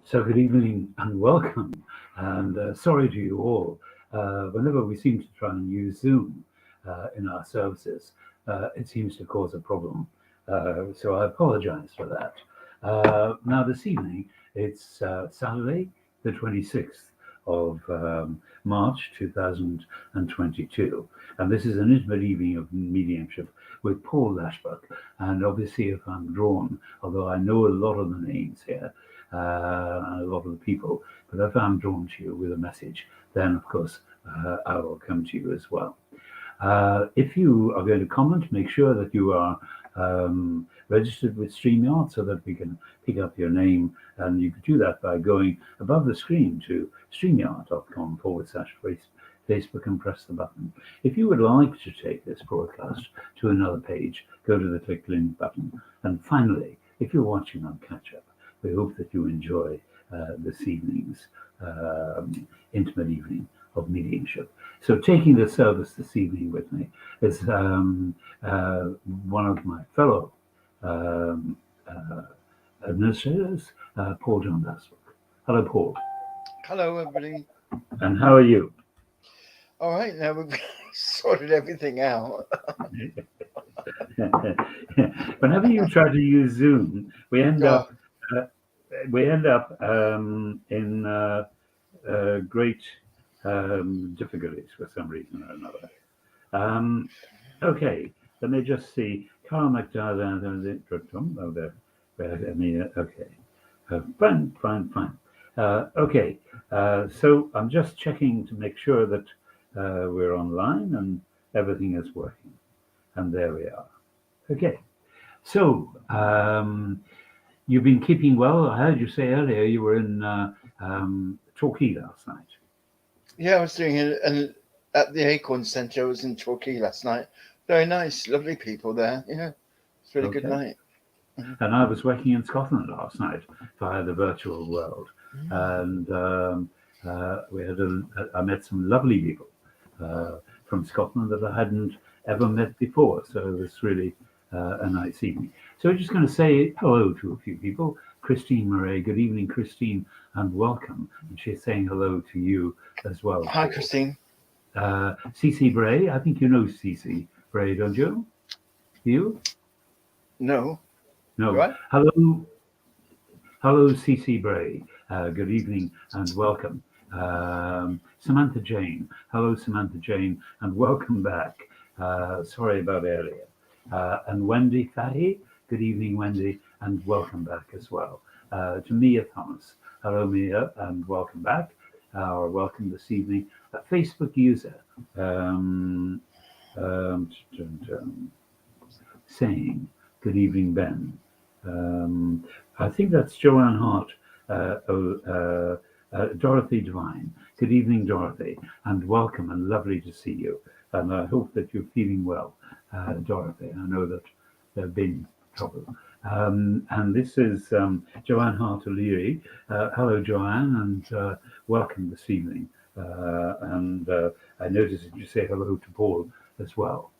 So good evening and welcome. And sorry to you all. Whenever we seem to try and use Zoom in our services, it seems to cause a problem. So I apologize for that. Now, this evening, it's Saturday, the 26th of March 2022. And this is an intimate evening of mediumship with Paul Lashbrook. And obviously, if I'm drawn, although I know a lot of the names here, and a lot of the people. But if I'm drawn to you with a message, then of course I will come to you as well. If you are going to comment, make sure that you are registered with StreamYard so that we can pick up your name. And you could do that by going above the screen to streamyard.com/Facebook and press the button. If you would like to take this broadcast to another page, go to the click link button. And finally, if you're watching on catch up, we hope that you enjoy this evening's intimate evening of mediumship. So taking the service this evening with me is one of my fellow um, uh, administrators, Paul John Lashbrook. Hello, Paul. Hello, everybody. And how are you? All right, now we've sorted everything out. Whenever you try to use Zoom, we end Oh, up in great difficulties for some reason or another. Okay, let me just see. Carl McDowell, oh, there. Okay. Fine. Okay, so I'm just checking to make sure that we're online and everything is working. And there we are. Okay, so you've been keeping well. I heard you say earlier you were in Torquay last night. yeah, I was doing it at the Acorn Centre. I was in Torquay last night. Very nice, lovely people there. Yeah, it's a really good Okay. night. And I was working in Scotland last night via the virtual world, and I met some lovely people from Scotland that I hadn't ever met before. So it was really a nice evening. So I'm just going to say hello to a few people. Christine Murray, good evening, Christine, and welcome. And she's saying hello to you as well. Hi, Christine. Cece Bray, I think you know Cece Bray, don't you? You? No, do No. I? Hello, CC Bray. Good evening and welcome. Samantha Jane. Hello, Samantha Jane, and welcome back. Sorry about earlier. And Wendy Fahy. Good evening, Wendy, and welcome back as well. To Mia Thomas. Hello, Mia, and welcome back. Or welcome this evening. A Facebook user um, saying, good evening, Ben. I think that's Joanne Hart, Dorothy Devine. Good evening, Dorothy, and welcome and lovely to see you. And I hope that you're feeling well, Dorothy. I know that there have been trouble. And this is Joanne Hart O'Leary. Hello, Joanne, and welcome this evening. And I noticed that you say hello to Paul as well.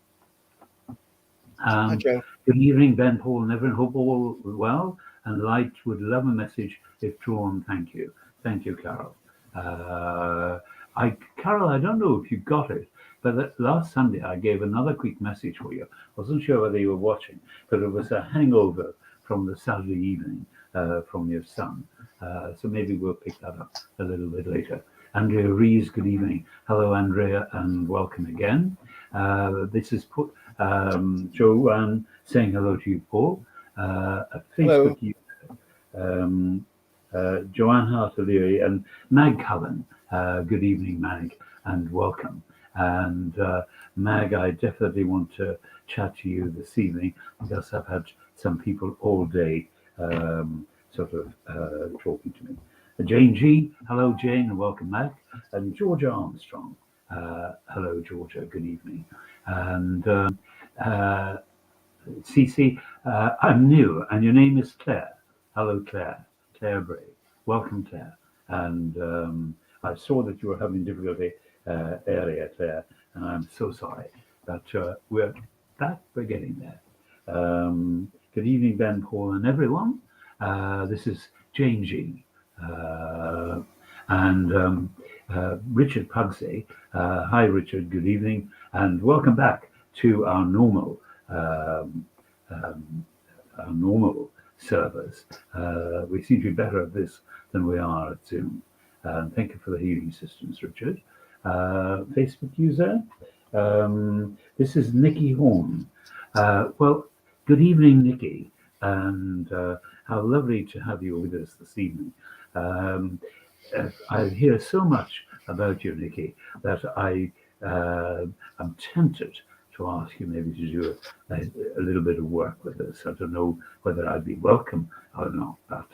Hi, Joe. Good evening, Ben, Paul, and everyone. Hope all well. And Light would love a message if drawn. Thank you. Thank you, Carol. Carol, I don't know if you got it, but last Sunday I gave another quick message for you. Wasn't sure whether you were watching, but it was a hangover from the Saturday evening from your son. So maybe we'll pick that up a little bit later. Andrea Rees, good evening. Hello, Andrea, and welcome again. This is Joanne saying hello to you, Paul. A Hello. Facebook user, Joanne Hart O'Leary and Mag Cullen. Good evening, Mag, and welcome. And Mag, I definitely want to chat to you this evening because I've had some people all day talking to me. Jane G, hello Jane, and welcome back. And Georgia Armstrong, hello Georgia, good evening. And Cece, I'm new, and your name is Claire. Hello Claire, Claire Bray. Welcome Claire. And I saw that you were having difficulty earlier, Claire, and I'm so sorry. But we're getting there. Good evening, Ben, Paul, and everyone. This is Jane G. Richard Pugsey. Hi, Richard. Good evening, and welcome back to our normal servers. We seem to be better at this than we are at Zoom. Thank you for the healing systems, Richard. Facebook user. This is Nikki Horn. Well, good evening, Nikki, and how lovely to have you with us this evening. I hear so much about you, Nikki, that I am tempted to ask you maybe to do a little bit of work with us. I don't know whether I'd be welcome or not, but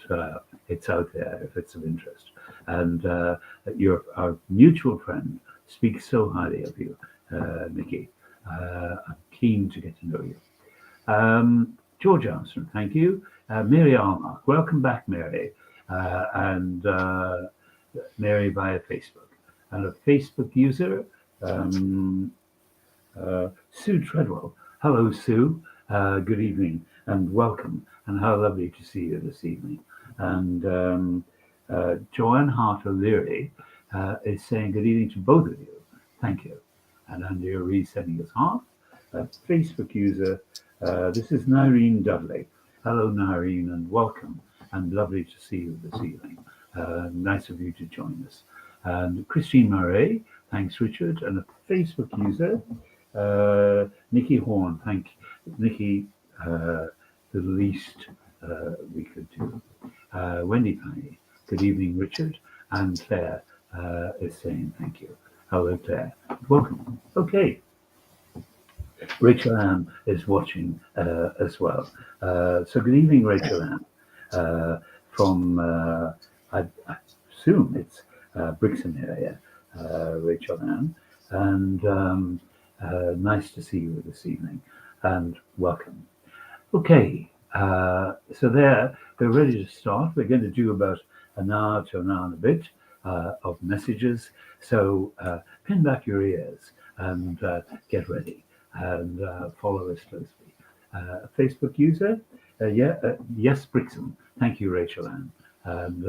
it's out there if it's of interest. And our mutual friend speaks so highly of you, Nikki. I'm keen to get to know you. George Armstrong, thank you. Mary Armour, welcome back, Mary. And Mary via Facebook. And a Facebook user, Sue Treadwell. Hello, Sue. Good evening and welcome. And how lovely to see you this evening. And Joanne Hart O'Leary is saying good evening to both of you. Thank you. And Andrea Reed sending us heart. Facebook user, this is Nyreen Dudley. Hello, Nyreen, and welcome. And lovely to see you this evening. Nice of you to join us. And Christine Murray, thanks, Richard. And a Facebook user, Nikki Horn, thank Nikki, the least we could do. Wendy Pye, good evening, Richard. And Claire is saying thank you. Hello, Claire. Welcome. Okay. Rachel Ann is watching as well. So good evening, Rachel Ann. From, I assume it's Brixton area, Rachel Ann. And nice to see you this evening and welcome. Okay, so we're ready to start. We're going to do about an hour to an hour and a bit of messages. So pin back your ears and get ready and follow us closely. Facebook user, yes, Brixton. Thank you, Rachel Ann. And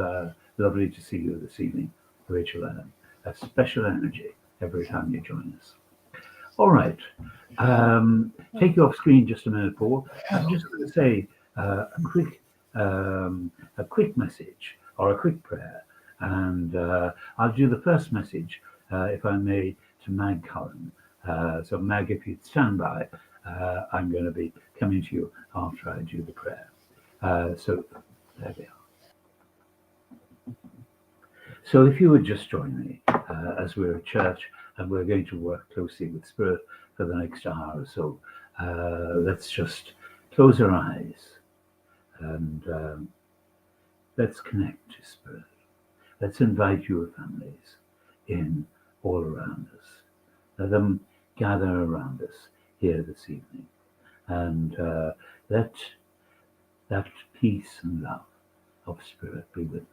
lovely to see you this evening, Rachel Ann. A special energy every time you join us. All right. Take you off screen just a minute, Paul. I'm just going to say a quick message or a quick prayer. And I'll do the first message, if I may, to Mag Cullen. So Mag, if you'd stand by, I'm going to be coming to you after I do the prayer. So there we are. So if you would just join me as we're at church and we're going to work closely with Spirit for the next hour or so, let's just close our eyes and let's connect to Spirit. Let's invite your families in all around us. Let them gather around us here this evening. And let that peace and love of Spirit be with us.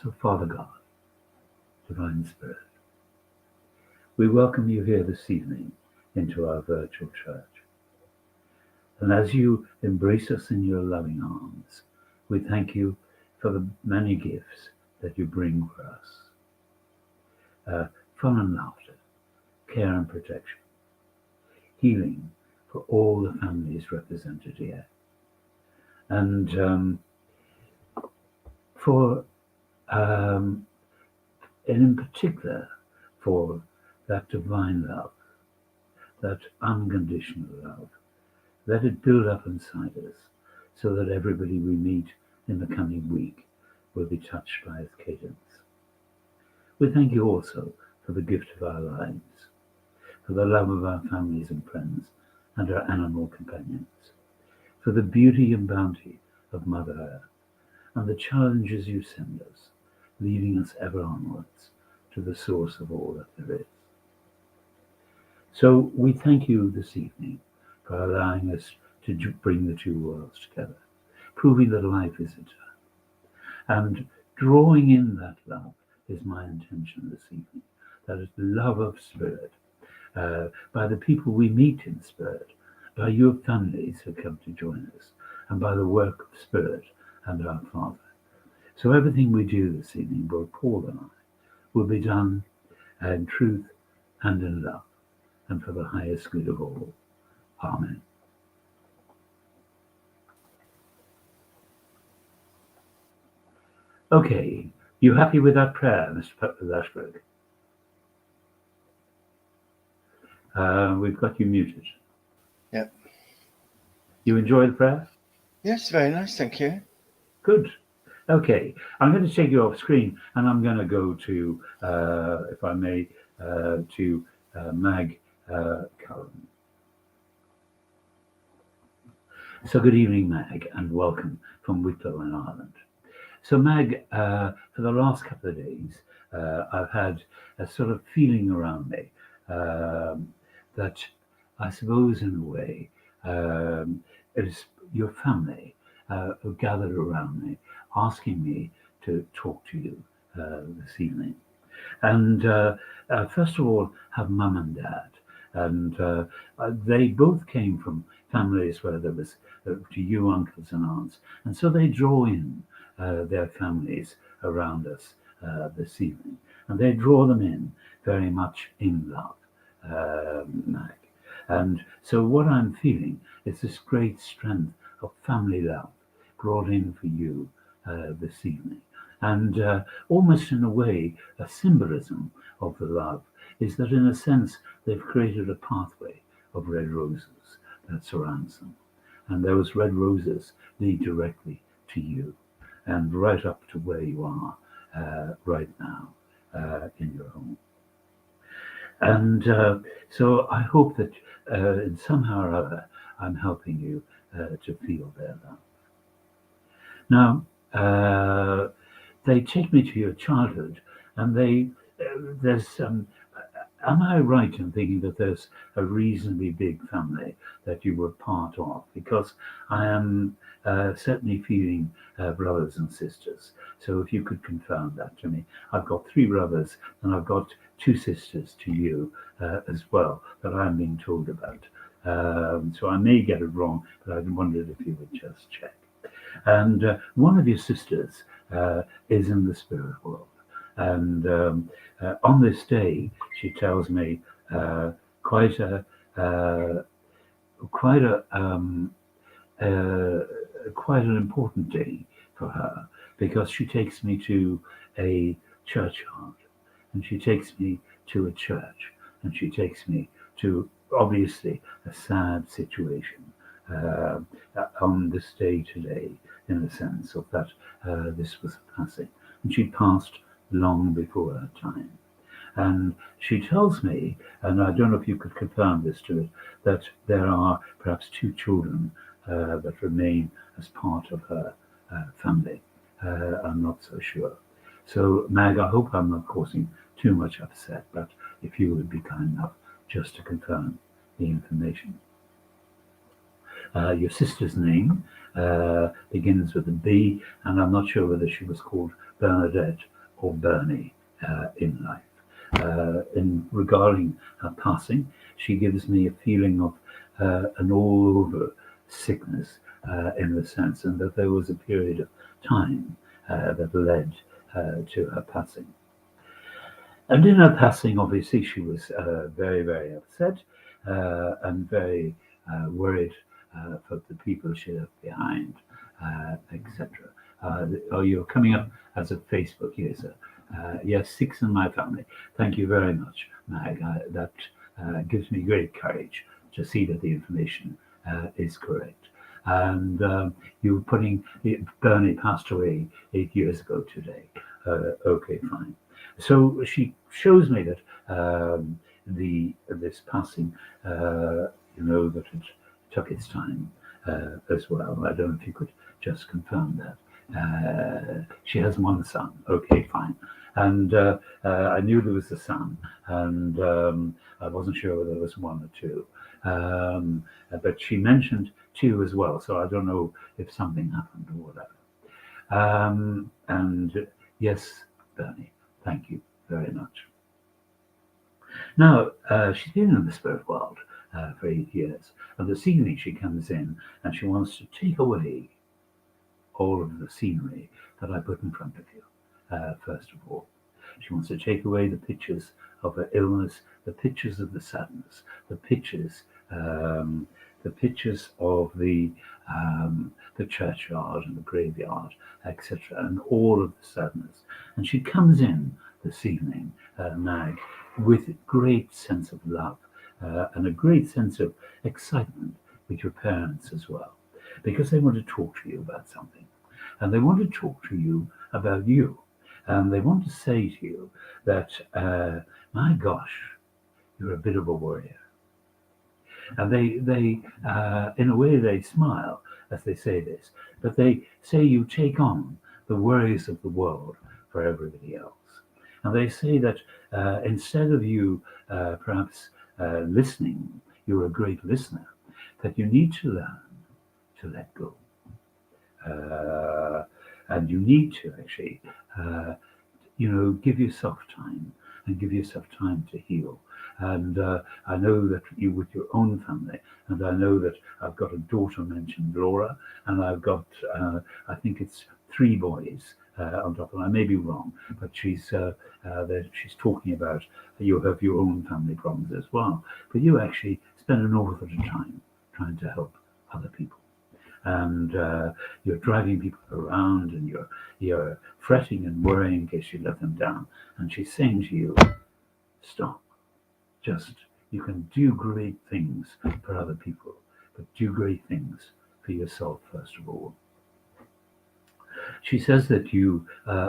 So, Father God, Divine Spirit, we welcome you here this evening into our virtual church. And as you embrace us in your loving arms, we thank you for the many gifts that you bring for us. Fun and laughter, care and protection, healing for all the families represented here. And and in particular for that divine love, that unconditional love. Let it build up inside us so that everybody we meet in the coming week will be touched by its cadence. We thank you also for the gift of our lives, for the love of our families and friends and our animal companions, for the beauty and bounty of Mother Earth and the challenges you send us, leading us ever onwards to the source of all that there is. So we thank you this evening for allowing us to bring the two worlds together, proving that life is eternal. And drawing in that love is my intention this evening. That is the love of Spirit, by the people we meet in Spirit, by your families who come to join us, and by the work of Spirit and our Father So everything we do this evening, both Paul and I, will be done in truth and in love, and for the highest good of all. Amen. Okay, you happy with that prayer, Mr. Lashbrook? We've got you muted. Yep. You enjoy the prayer? Yes, very nice, thank you. Good. Okay, I'm going to take you off screen, and I'm going to go to, if I may, to Mag Cullen. So good evening, Mag, and welcome from Wicklow in Ireland. So Mag, for the last couple of days, I've had a sort of feeling around me that I suppose in a way it's your family who gathered around me, asking me to talk to you this evening. And first of all, have mum and dad. And they both came from families where there was to you uncles and aunts. And so they draw in their families around us this evening. And they draw them in very much in love, Mag. And so what I'm feeling is this great strength of family love brought in for you this evening. And almost in a way, a symbolism of the love is that in a sense, they've created a pathway of red roses that surrounds them. And those red roses lead directly to you and right up to where you are right now in your home. And so I hope that in somehow or other, I'm helping you to feel their love. Now, they take me to your childhood, and there's am I right in thinking that there's a reasonably big family that you were part of? Because I am certainly feeling brothers and sisters. So if you could confirm that to me. I've got 3 brothers, and I've got 2 sisters to you as well that I'm being told about. So I may get it wrong, but I wondered if you would just check. And one of your sisters is in the spirit world. And on this day, she tells me quite an important day for her, because she takes me to a churchyard, and she takes me to a church, and she takes me to obviously a sad situation on this day today, in the sense of that this was a passing, and she passed long before her time. And she tells me, and I don't know if you could confirm this to it, that there are perhaps 2 children that remain as part of her family. I'm not so sure. So, Mag, I hope I'm not causing too much upset, but if you would be kind enough just to confirm the information. Your sister's name begins with a B, and I'm not sure whether she was called Bernadette or Bernie in life. In regarding her passing, she gives me a feeling of an all-over sickness in the sense, and that there was a period of time that led to her passing. And in her passing, obviously, she was very, very upset and very worried for the people she left behind, etc. Oh, you're coming up as a Facebook user. Yes, 6 in my family. Thank you very much, Mag. That gives me great courage to see that the information is correct. And you putting Bernie passed away 8 years ago today. Okay, fine. So she shows me that this passing, that it took its time as well. I don't know if you could just confirm that. She has 1 son. Okay, fine. And I knew there was a son, and I wasn't sure whether there was 1 or 2. But she mentioned 2 as well, so I don't know if something happened or whatever. And yes, Bernie, thank you very much. Now, she's been in the spirit world for 8 years, and this evening she comes in and she wants to take away all of the scenery that I put in front of you, first of all. She wants to take away the pictures of her illness, the pictures of the sadness, the pictures of the churchyard and the graveyard, etc., and all of the sadness. And she comes in this evening, Mag, with a great sense of love and a great sense of excitement with your parents as well, because they want to talk to you about something, and they want to talk to you about you, and they want to say to you that, my gosh, you're a bit of a warrior. And they in a way, they smile as they say this, but they say you take on the worries of the world for everybody else. And they say that instead of you perhaps listening, you're a great listener, that you need to learn to let go. And you need to actually, give yourself time and give yourself time to heal. And I know that you, with your own family, and I know that I've got a daughter mentioned, Laura, and I've got, I think it's 3 boys on top of it. I may be wrong, but she's talking about you have your own family problems as well. But you actually spend an awful lot of time trying to help other people. And you're driving people around, and you're fretting and worrying in case you let them down. And she's saying to you, stop. You can do great things for other people, but do great things for yourself first of all. She says that you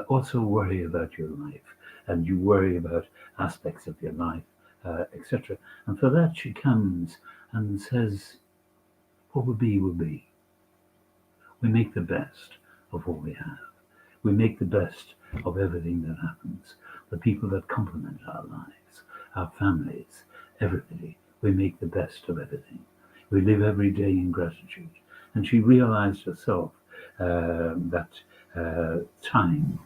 also worry about your life, and you worry about aspects of your life, etc. And for that she comes and says, what will be, will be. We make the best of what we have. We make the best of everything that happens. The people that complement our lives, our families, everybody. We make the best of everything. We live every day in gratitude. And she realized herself that time.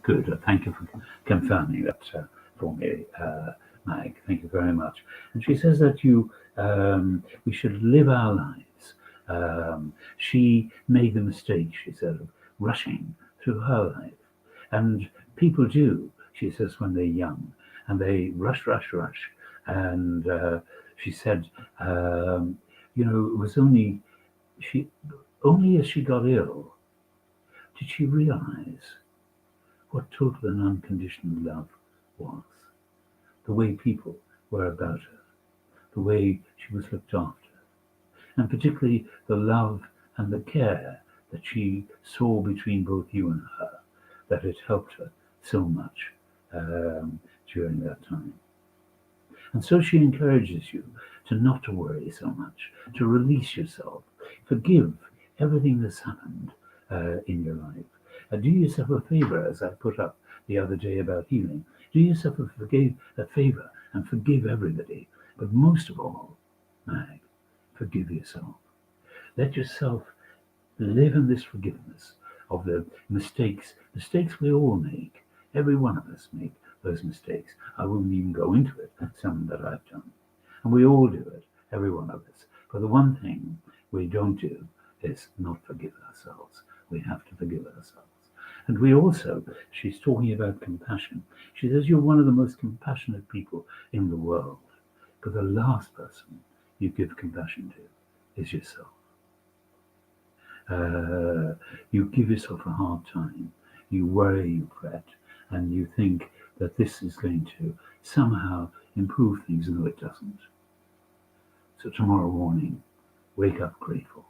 Good. Thank you for confirming that for me, Mag. Thank you very much. And she says that we should live our lives. She made the mistake, she said, of rushing through her life. And people do, she says, when they're young, and they rush. And she said, it was only as she got ill did she realize what total and unconditional love was. The way people were about her, the way she was looked after, and particularly the love and the care that she saw between both you and her, that it helped her so much during that time. And so she encourages you not to worry so much, to release yourself, forgive everything that's happened in your life. Do yourself a favor, as I put up the other day about healing. Do yourself a favor and forgive everybody. But most of all, Mag, forgive yourself. Let yourself live in this forgiveness of the mistakes we all make. Every one of us make those mistakes. I won't even go into it, some that I've done. And we all do it, every one of us. But the one thing we don't do is not forgive ourselves. We have to forgive ourselves. And we also, she's talking about compassion. She says you're one of the most compassionate people in the world. But the last person you give compassion to is yourself. You give yourself a hard time. You worry, you fret, and you think that this is going to somehow improve things. No, it doesn't. So tomorrow morning, wake up grateful.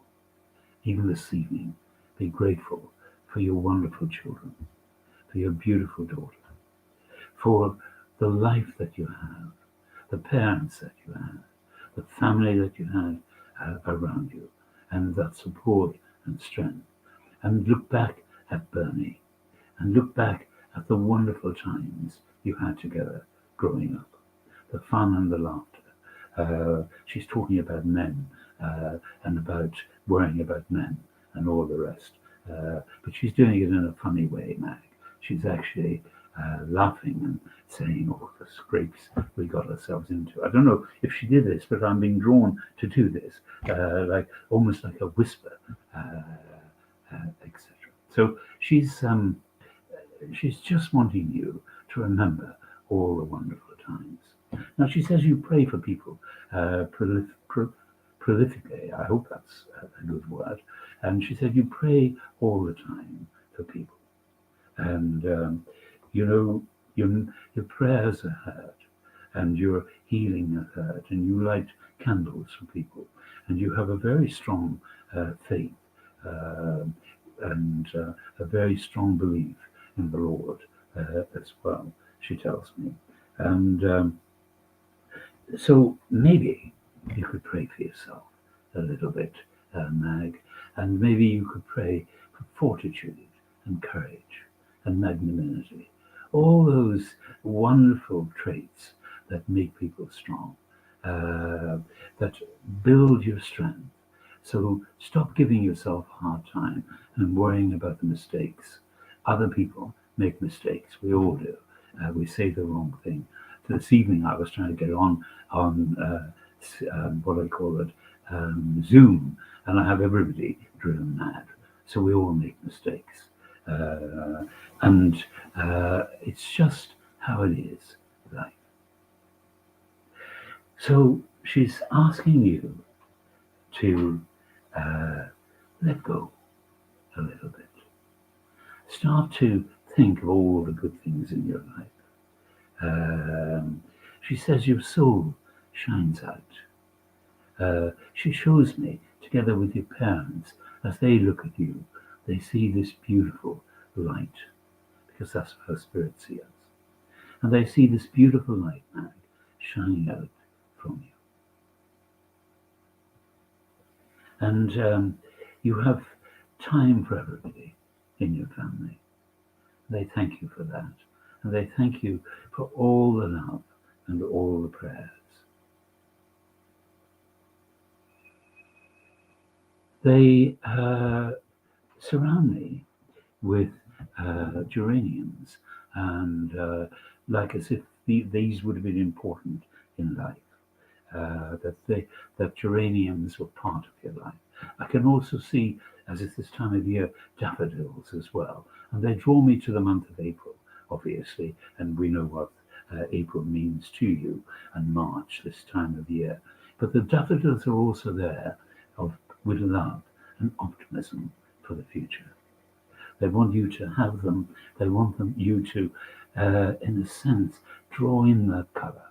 Even this evening, be grateful for your wonderful children, for your beautiful daughter, for the life that you have, the parents that you have, the family that you have around you, and that support and strength. And look back at Bernie, and look back at the wonderful times you had together growing up, the fun and the laughter. She's talking about men and about worrying about men and all the rest. But she's doing it in a funny way, Mag. She's actually laughing and saying, oh, the scrapes we got ourselves into. I don't know if she did this, but I'm being drawn to do this, almost like a whisper. etc. So she's just wanting you to remember all the wonderful times. Now she says you pray for people prolifically. I hope that's a good word. And she said you pray all the time for people, and your prayers are heard, and your healing are heard, and you light candles for people, and you have a very strong faith and a very strong belief in the Lord as well, she tells me. And so maybe you could pray for yourself a little bit, Mag, and maybe you could pray for fortitude and courage and magnanimity, all those wonderful traits that make people strong, that build your strength. So stop giving yourself a hard time and worrying about the mistakes. Other people make mistakes. We all do. We say the wrong thing. This evening I was trying to get on what I call it, Zoom, and I have everybody driven mad. So we all make mistakes. And it's just how it is, life. So she's asking you to let go a little bit. Start to think of all the good things in your life. She says your soul shines out. She shows me, together with your parents, as they look at you, they see this beautiful light, because that's how spirit sees us. And they see this beautiful light, Mag, shining out from you. And you have time for everybody in your family. They thank you for that. And they thank you for all the love and all the prayers. They surround me with geraniums, and like as if these would have been important in life. That geraniums were part of your life. I can also see, as it's this time of year, daffodils as well, and they draw me to the month of April, obviously, and we know what April means to you, and March, this time of year. But the daffodils are also there with love and optimism for the future. They want you to have them. They want you to, in a sense, draw in that colour.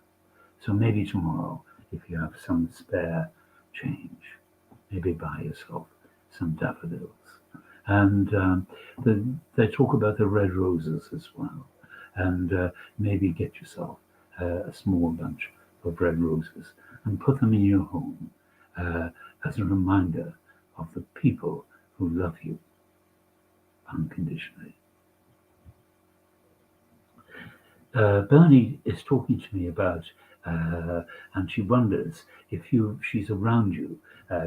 So maybe tomorrow, if you have some spare change, maybe buy yourself some daffodils. And they talk about the red roses as well. And maybe get yourself a small bunch of red roses and put them in your home as a reminder of the people who love you unconditionally. Bernie is talking to me about, and she wonders if she's around you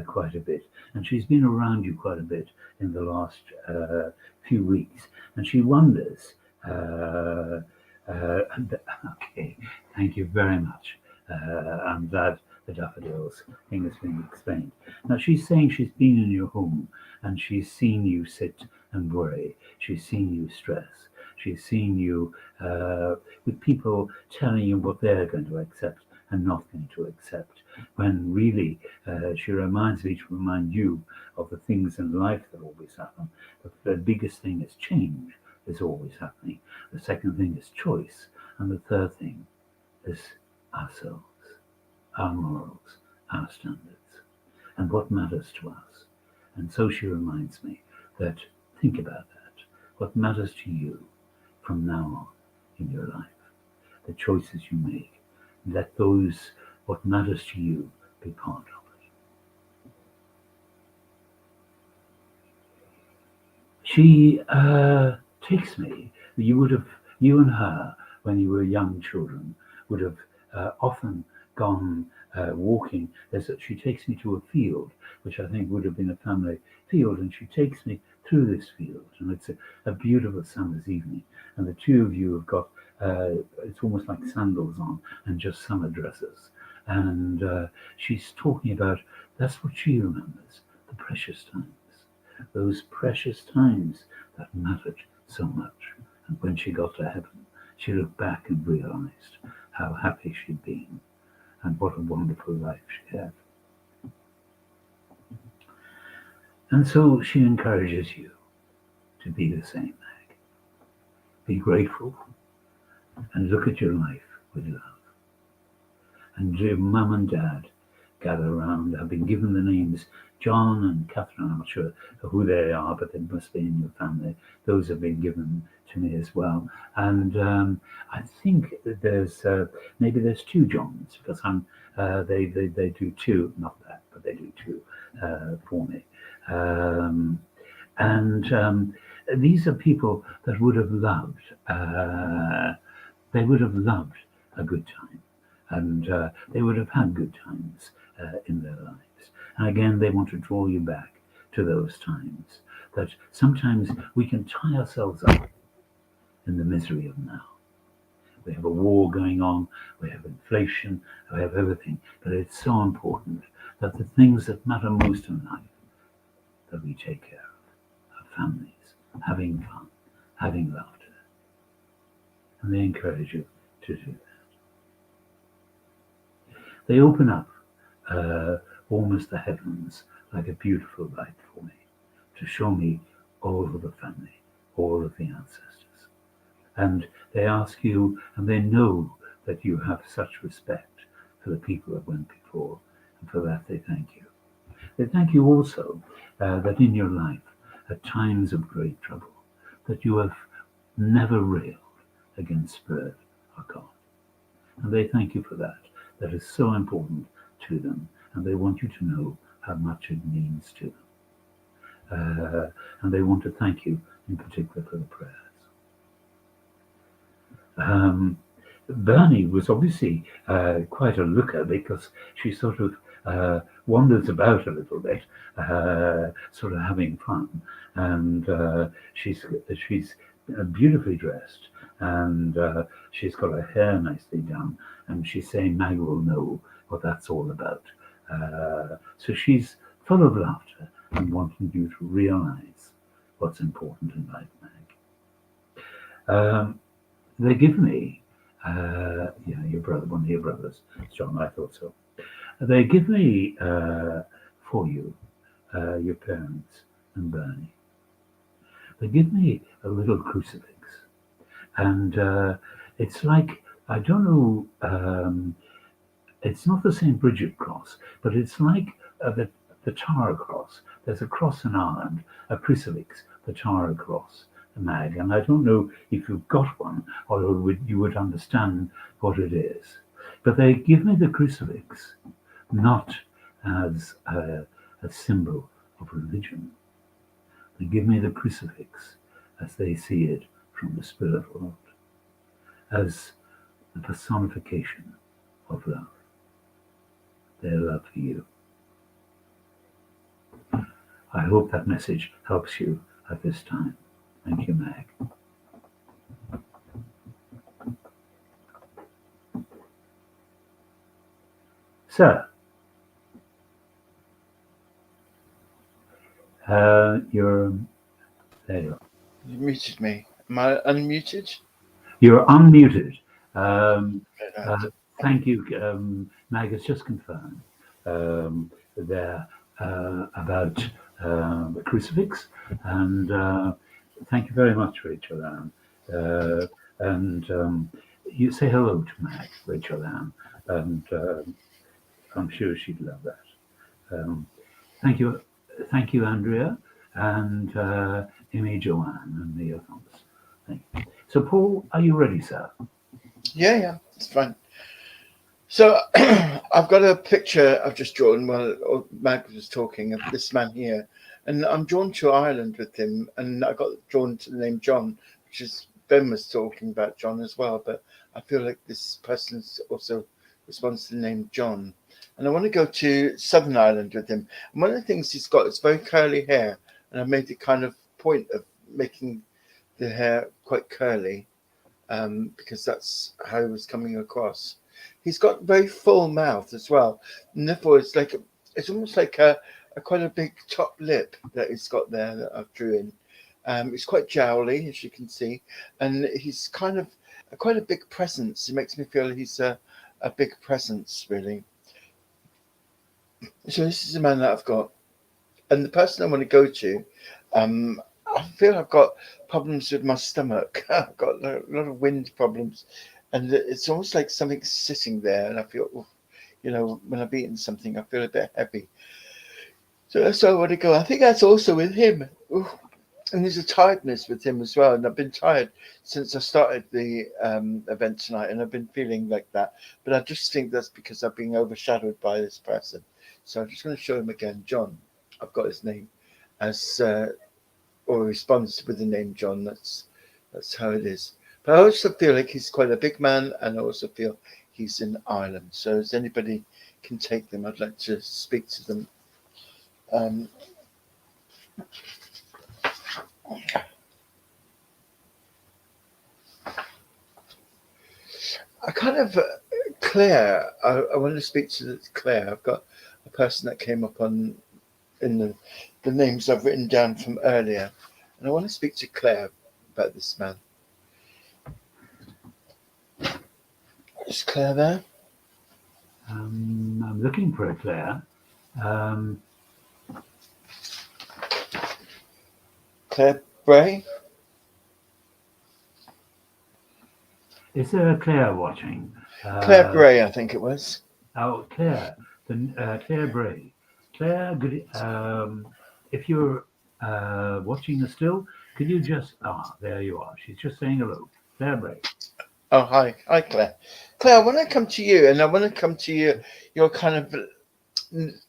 quite a bit, and she's been around you quite a bit in the last few weeks, and she wonders. Okay, thank you very much. I'm glad the daffodils thing has been explained. Now she's saying she's been in your home and she's seen you sit and worry. She's seen you stress. She's seen you with people telling you what they're going to accept and not going to accept, when really she reminds me to remind you of the things in life that always happen. The biggest thing is change is always happening. The second thing is choice. And the third thing is ourselves, our morals, our standards, and what matters to us. And so she reminds me that think about that. What matters to you from now on in your life, the choices you make, let those, what matters to you, be part of it. She takes me, you and her, when you were young children, would have often gone walking. She takes me to a field, which I think would have been a family field, and she takes me through this field, and it's a beautiful summer's evening, and the two of you have got, it's almost like sandals on and just summer dresses, and she's talking about, that's what she remembers, the precious times, those precious times that mattered so much. And when she got to heaven, she looked back and realized how happy she'd been and what a wonderful life she had. And so she encourages you to be the same, Mag. Be grateful and look at your life with love. And your mum and dad gather around. I've been given the names John and Catherine. I'm not sure who they are, but they must be in your family. Those have been given to me as well. And I think that maybe there's two Johns, because they do two, not that, but they do two for me. These are people that would have loved. They would have loved a good time, and they would have had good times in their lives. And again, they want to draw you back to those times, that sometimes we can tie ourselves up in the misery of now. We have a war going on, we have inflation, we have everything, but it's so important that the things that matter most in life, that we take care of our families, having fun, having laughter. And they encourage you to do that. They open up almost the heavens like a beautiful light for me, to show me all of the family, all of the ancestors. And they ask you, and they know that you have such respect for the people that went before, and for that they thank you. They thank you also that in your life, at times of great trouble, that you have never railed against spirit or God. And they thank you for that. That is so important to them, and they want you to know how much it means to them. And they want to thank you in particular for the prayers. Bernie was obviously quite a looker, because she sort of wanders about a little bit, sort of having fun, and she's beautifully dressed, and she's got her hair nicely done, and she's saying Mag will know what that's all about. So she's full of laughter and wanting you to realize what's important in life, Mag. They give me, your brother, one of your brothers, John, I thought so. They give me for you, your parents and Bernie. They give me a little crucifix, and it's like, I don't know, it's not the St. Bridget cross, but it's like the Tara cross. There's a cross in Ireland, a crucifix, the Tara cross, Mag, and I don't know if you've got one, or you would understand what it is. But they give me the crucifix not as a symbol of religion. They give me the crucifix as they see it from the spirit world, as the personification of love, their love for you. I hope that message helps you at this time. Thank you, Mag. Sir, you're there. You muted me. Am I unmuted? You're unmuted. Thank you, Mag has just confirmed there about the crucifix, and thank you very much, Rachel Ann. And you say hello to Mag, Rachel Ann, and I'm sure she'd love that. Thank you, Andrea, and Amy Joanne, and the others. Thank you. So, Paul, are you ready, sir? Yeah, it's fine. So I've got a picture I've just drawn while Mag was talking of this man here, and I'm drawn to Ireland with him, and I got drawn to the name John, which is Ben was talking about John as well, but I feel like this person also responds to the name John. And I want to go to Southern Ireland with him. And one of the things he's got is very curly hair, and I made a kind of point of making the hair quite curly, because that's how he was coming across. He's got very full mouth as well, and therefore it's almost like a quite a big top lip that he's got there that I've drew in. It's quite jowly, as you can see, and he's kind of quite a big presence. It makes me feel he's a big presence, really. So this is the man that I've got, and the person I want to go to. I feel I've got problems with my stomach. I've got a lot of wind problems, and it's almost like something's sitting there, and I feel, you know, when I've eaten something, I feel a bit heavy. So that's where I want to go. I think that's also with him. Ooh. And there's a tiredness with him as well. And I've been tired since I started the event tonight, and I've been feeling like that. But I just think that's because I've been overshadowed by this person. So I'm just going to show him again. John, I've got his name as, or responds with the name John. That's how it is. But I also feel like he's quite a big man, and I also feel he's in Ireland. So as anybody can take them, I'd like to speak to them. I kind of, Claire, I want to speak to Claire. I've got a person that came up in the names I've written down from earlier. And I want to speak to Claire about this man. Is Claire there? I'm looking for a Claire. Claire Bray? Is there a Claire watching? Claire Bray, I think it was. Oh, Claire. Claire Bray. Claire, good, if you're watching us still, could you just... there you are. She's just saying hello. Claire Bray. Oh, hi. Hi, Claire. Claire, I want to come to you, and I want to come to your kind of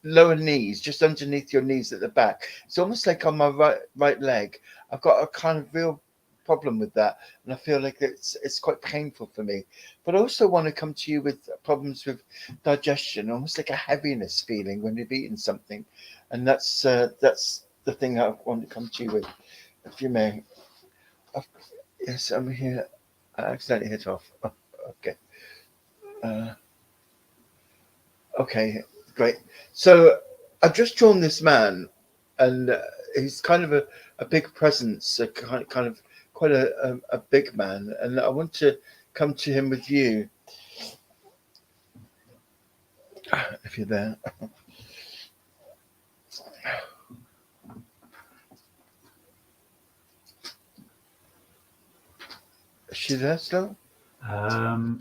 lower knees, just underneath your knees at the back. It's almost like on my right leg. I've got a kind of real problem with that, and I feel like it's quite painful for me. But I also want to come to you with problems with digestion, almost like a heaviness feeling when you've eaten something, and that's the thing I want to come to you with, if you may. Yes, I'm here. I accidentally hit off. Oh, okay. Okay, great. So I've just drawn this man, and he's kind of a big presence, a kind of quite a big man, and I want to come to him with you, if you're there. Is she there still? Claire,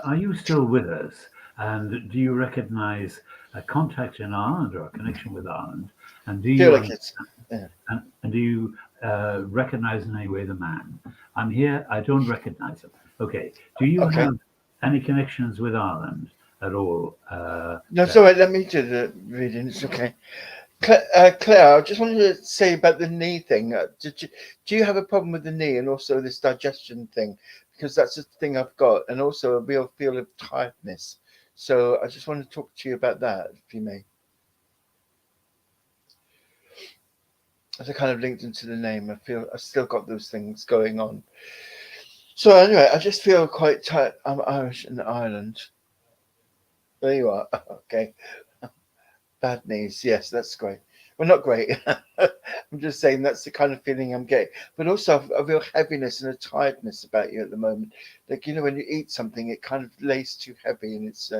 are you still with us? And do you recognise a contact in Ireland or a connection with Ireland? And do you and do you recognise in any way the man? I'm here. I don't recognise him. Okay. Do you have any connections with Ireland at all? No, sorry. Let me do the reading. It's okay. Claire, I just wanted to say about the knee thing. Do you have a problem with the knee and also this digestion thing? Because that's the thing I've got, and also a real feel of tiredness. So I just want to talk to you about that, if you may. As I kind of linked into the name, I feel I still got those things going on. So anyway, I just feel quite tired. I'm Irish in Ireland. There you are. Okay. Bad knees. Yes, that's great. Well, not great. I'm just saying that's the kind of feeling I'm getting. But also a real heaviness and a tiredness about you at the moment. Like, you know, when you eat something, it kind of lays too heavy, and it's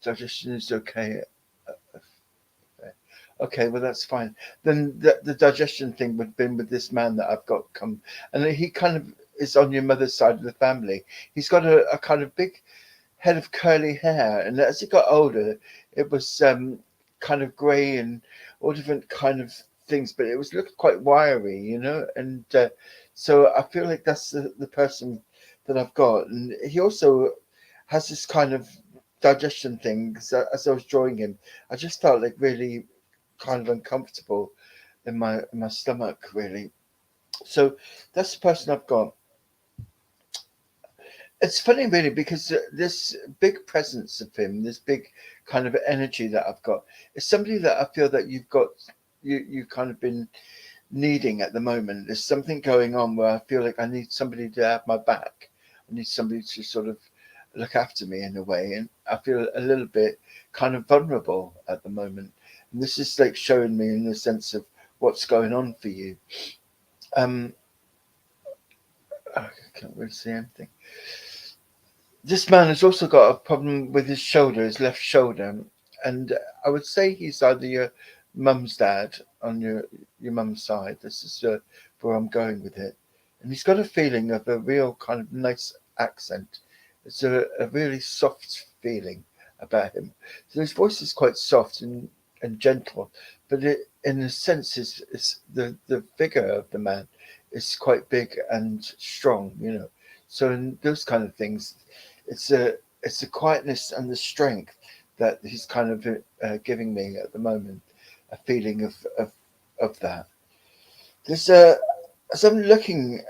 digestion is okay. Okay, well, that's fine. Then the digestion thing would have been with this man that I've got come. And he kind of is on your mother's side of the family. He's got a kind of big head of curly hair. And as he got older, it was kind of grey and all different kind of things. But it was looked quite wiry, you know. And so I feel like that's the person that I've got. And he also has this kind of digestion thing. So as I was drawing him, I just felt like really kind of uncomfortable in my stomach, really. So that's the person I've got. It's funny, really, because this big presence of him, this big kind of energy that I've got, is somebody that I feel that you've got, you kind of been needing at the moment. There's something going on where I feel like I need somebody to have my back. I need somebody to sort of look after me in a way, and I feel a little bit kind of vulnerable at the moment. And this is like showing me in the sense of what's going on for you. I can't really see anything. This man has also got a problem with his shoulder, his left shoulder, and I would say he's either your mum's dad on your mum's side. This is where I'm going with it, and he's got a feeling of a real kind of nice accent. It's a really soft feeling about him. So his voice is quite soft and gentle, but in a sense, is the figure of the man is quite big and strong. So in those kind of things, it's the quietness and the strength that he's kind of giving me at the moment, a feeling of that. There's as I'm looking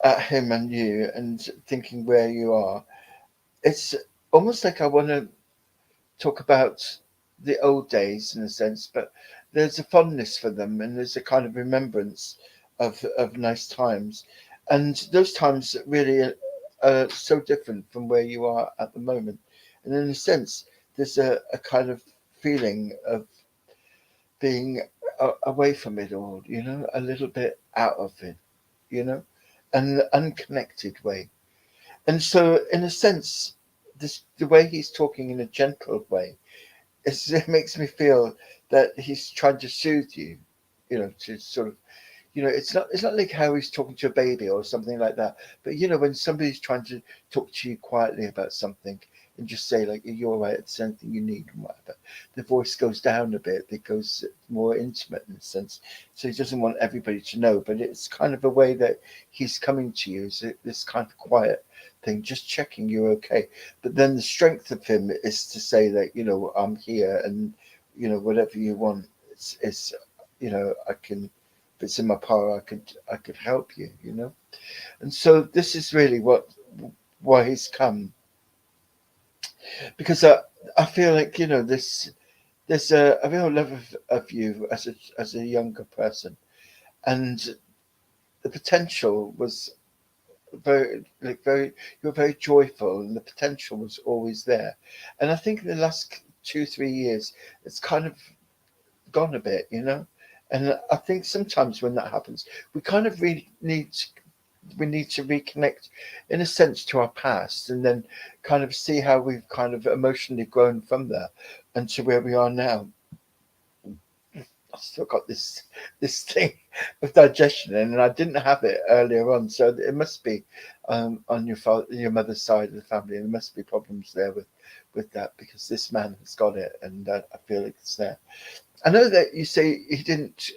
at him and you and thinking where you are, it's almost like I want to talk about the old days in a sense, but there's a fondness for them and there's a kind of remembrance of nice times, and those times really are so different from where you are at the moment. And in a sense, there's a kind of feeling of being away from it all, a little bit out of it, an unconnected way. And so, in a sense, the way he's talking in a gentle way, it makes me feel that he's trying to soothe you, to sort of, it's not like how he's talking to a baby or something like that. But when somebody's trying to talk to you quietly about something and just say like you're all right, it's anything you need and whatever, the voice goes down a bit. It goes more intimate in a sense. So he doesn't want everybody to know, but it's kind of a way that he's coming to you. Is this kind of quiet thing, just checking you're okay. But then the strength of him is to say that I'm here, and whatever you want, it's I can. If it's in my power, I could help you, And so this is really why he's come, because I feel like there's a real love of you as a younger person, and the potential was very you were very joyful, and the potential was always there. And I think in the last 2-3 years, it's kind of gone a bit, And I think sometimes when that happens, we kind of really need to reconnect, in a sense, to our past, and then kind of see how we've kind of emotionally grown from there and to where we are now. I've still got this thing of digestion, and I didn't have it earlier on, so it must be on your mother's side of the family, and there must be problems there with that, because this man has got it, and I feel like it's there. I know that you say you didn't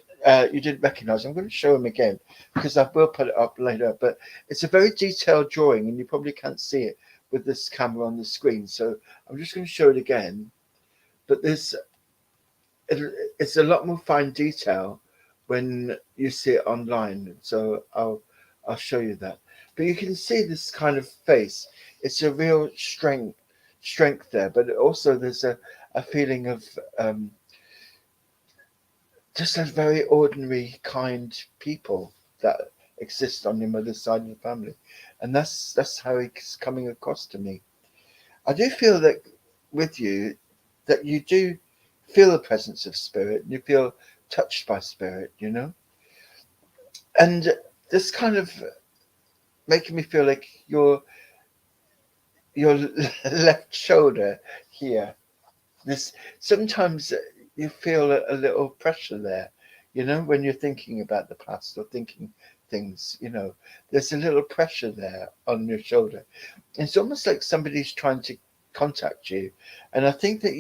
recognise. I'm going to show him again because I will put it up later. But it's a very detailed drawing, and you probably can't see it with this camera on the screen. So I'm just going to show it again. But it's a lot more fine detail when you see it online. So I'll show you that. But you can see this kind of face. It's a real strength there. But also there's a feeling of just a very ordinary, kind people that exist on your mother's side of the family, and that's how it's coming across to me. I do feel that with you, that you do feel the presence of spirit, and you feel touched by spirit, and this kind of making me feel like your left shoulder here. This sometimes you feel a little pressure there, when you're thinking about the past or thinking things, there's a little pressure there on your shoulder. It's almost like somebody's trying to contact you. And I think that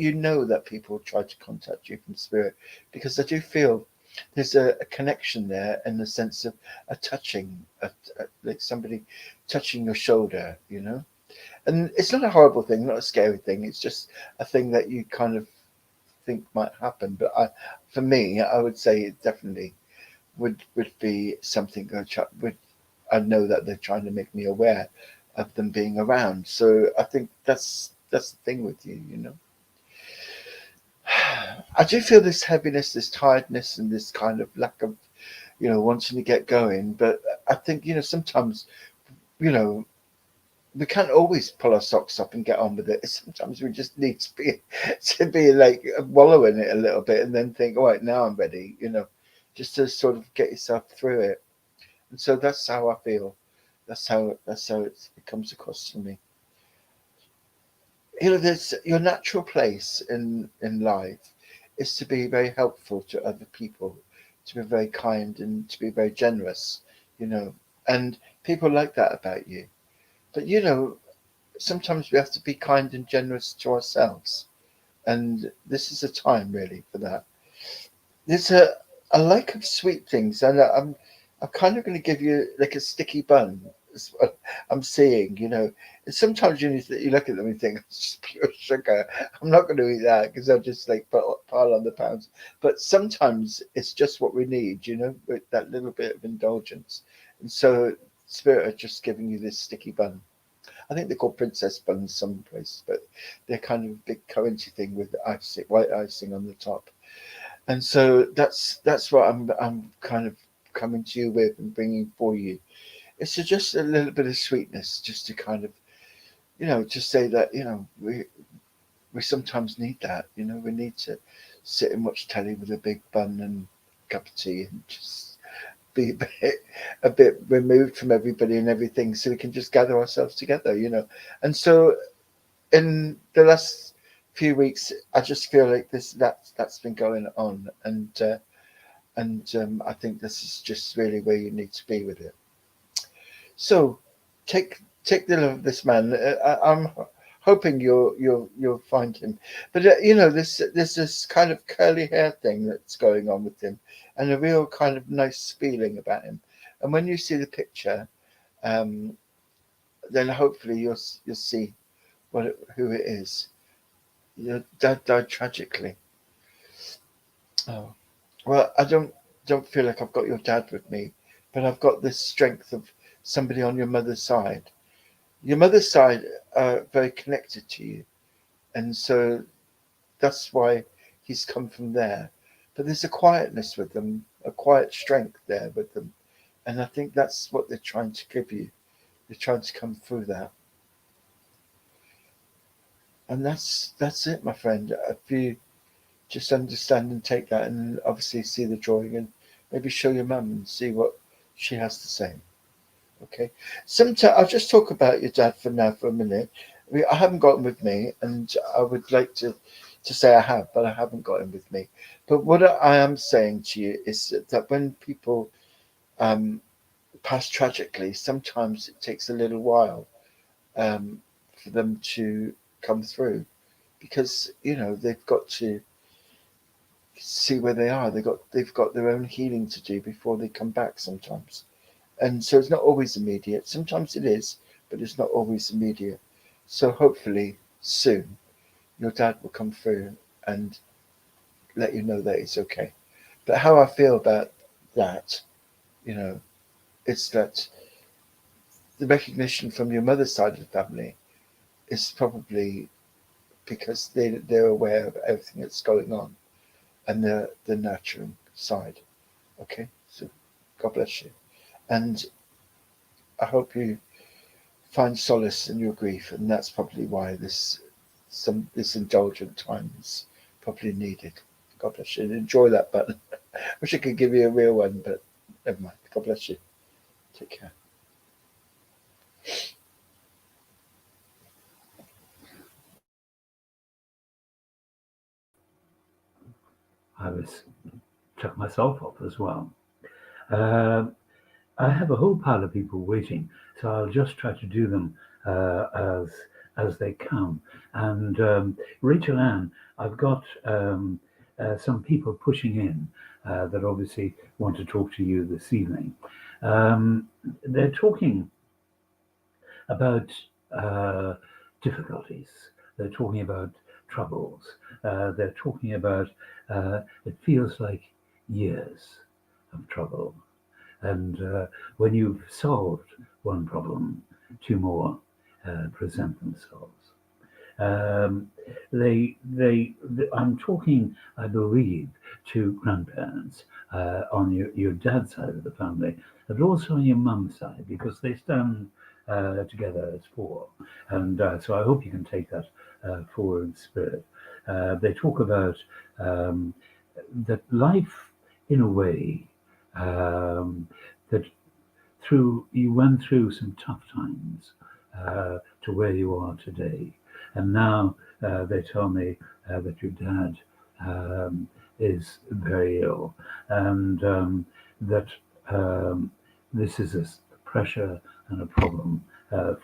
that people try to contact you from spirit, because I do feel there's a connection there in the sense of a touching, like somebody touching your shoulder, And it's not a horrible thing, not a scary thing. It's just a thing that you kind of think might happen. But for me, I would say it definitely would be something I know that they're trying to make me aware of them being around. So I think that's the thing with you, I do feel this heaviness, this tiredness, and this kind of lack of, wanting to get going. But I think, sometimes, we can't always pull our socks up and get on with it. Sometimes we just need to be like wallow in it a little bit and then think, all right, now I'm ready, just to sort of get yourself through it. And so that's how I feel. That's how it comes across to me. There's your natural place in life is to be very helpful to other people, to be very kind and to be very generous, and people like that about you. But sometimes we have to be kind and generous to ourselves, and this is a time really for that. There's a lack of sweet things, and I'm kind of going to give you like a sticky bun. Is what I'm seeing, And sometimes you look at them and think it's just pure sugar. I'm not going to eat that because I'll just like pile on the pounds. But sometimes it's just what we need, with that little bit of indulgence. And so Spirit are just giving you this sticky bun. I think they're called princess buns some places, but they're kind of a big currency thing with icing, white icing on the top. And so that's what I'm kind of coming to you with and bringing for you. It's just a little bit of sweetness, just to kind of, just say that, we sometimes need that. We need to sit and watch telly with a big bun and cup of tea and just be a bit removed from everybody and everything, so we can just gather ourselves together. And so in the last few weeks, I just feel like that's been going on, and I think this is just really where you need to be with it. So take the love of this man. I'm hoping you'll find him, but there's this kind of curly hair thing that's going on with him, and a real kind of nice feeling about him. And when you see the picture, then hopefully you'll see who it is. Your dad died tragically. Oh, well, I don't feel like I've got your dad with me, but I've got this strength of somebody on your mother's side. Your mother's side are very connected to you, and so that's why he's come from there. But there's a quietness with them, a quiet strength there with them, and I think that's what they're trying to give you. They're trying to come through that, and that's it, my friend. If you just understand and take that, and obviously see the drawing, and maybe show your mum and see what she has to say. Okay. Sometimes I'll just talk about your dad for now for a minute. I haven't got him with me, and I would like to say I have, but I haven't got him with me. But what I am saying to you is that when people pass tragically, sometimes it takes a little while for them to come through, because they've got to see where they are. They've got their own healing to do before they come back sometimes. And so it's not always immediate. Sometimes it is, but it's not always immediate. So hopefully soon your dad will come through and let you know that it's okay. But how I feel about that, it's that the recognition from your mother's side of the family is probably because they're aware of everything that's going on, and the nurturing side. Okay, so God bless you. And I hope you find solace in your grief, and that's probably why this indulgent time is probably needed. God bless you. And enjoy that button. Wish I could give you a real one, but never mind. God bless you. Take care. I was chuck myself off as well. Uh, I have a whole pile of people waiting, so I'll just try to do them as they come. And Rachel Ann, I've got some people pushing in that obviously want to talk to you this evening. They're talking about difficulties. They're talking about troubles. They're talking about it feels like years of trouble. And when you've solved one problem, two more present themselves. I'm talking, I believe, to grandparents on your dad's side of the family, but also on your mum's side, because they stand together as four. And so I hope you can take that forward in spirit. They talk about that life, in a way, that you went through some tough times to where you are today. And now they tell me that your dad is very ill, and that this is a pressure and a problem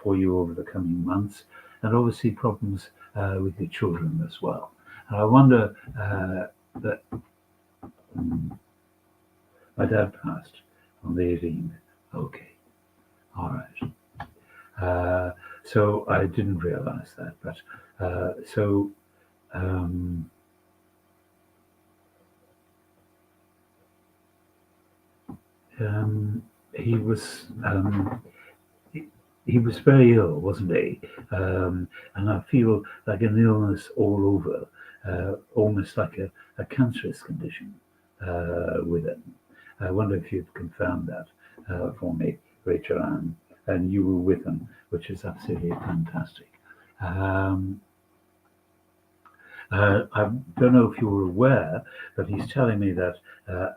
for you over the coming months, and obviously problems with your children as well. And I wonder that my dad passed on the 18th. Okay, all right. So I didn't realize that, but he was he was very ill, wasn't he? And I feel like an illness all over, almost like a cancerous condition with him. I wonder if you've confirmed that for me, Rachel Ann, and you were with him, which is absolutely fantastic. I don't know if you were aware, but he's telling me that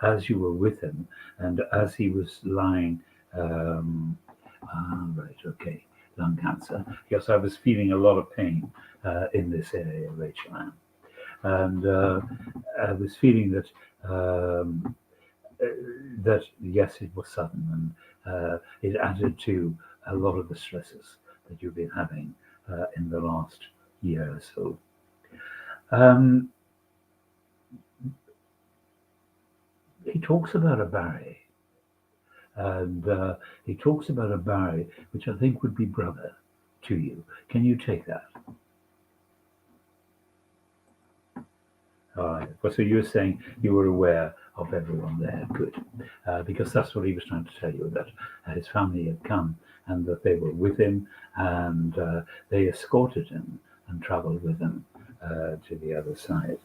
as you were with him and as he was lying, right, okay, lung cancer. Yes, I was feeling a lot of pain in this area, Rachel Ann. And I was feeling that, that yes, it was sudden, and it added to a lot of the stresses that you've been having in the last year or so. He talks about a Barry, and he talks about a Barry, which I think would be brother to you. Can you take that? All right. Well, so you were saying you were aware of everyone there. Good. Because that's what he was trying to tell you, that his family had come and that they were with him, and they escorted him and traveled with him to the other side.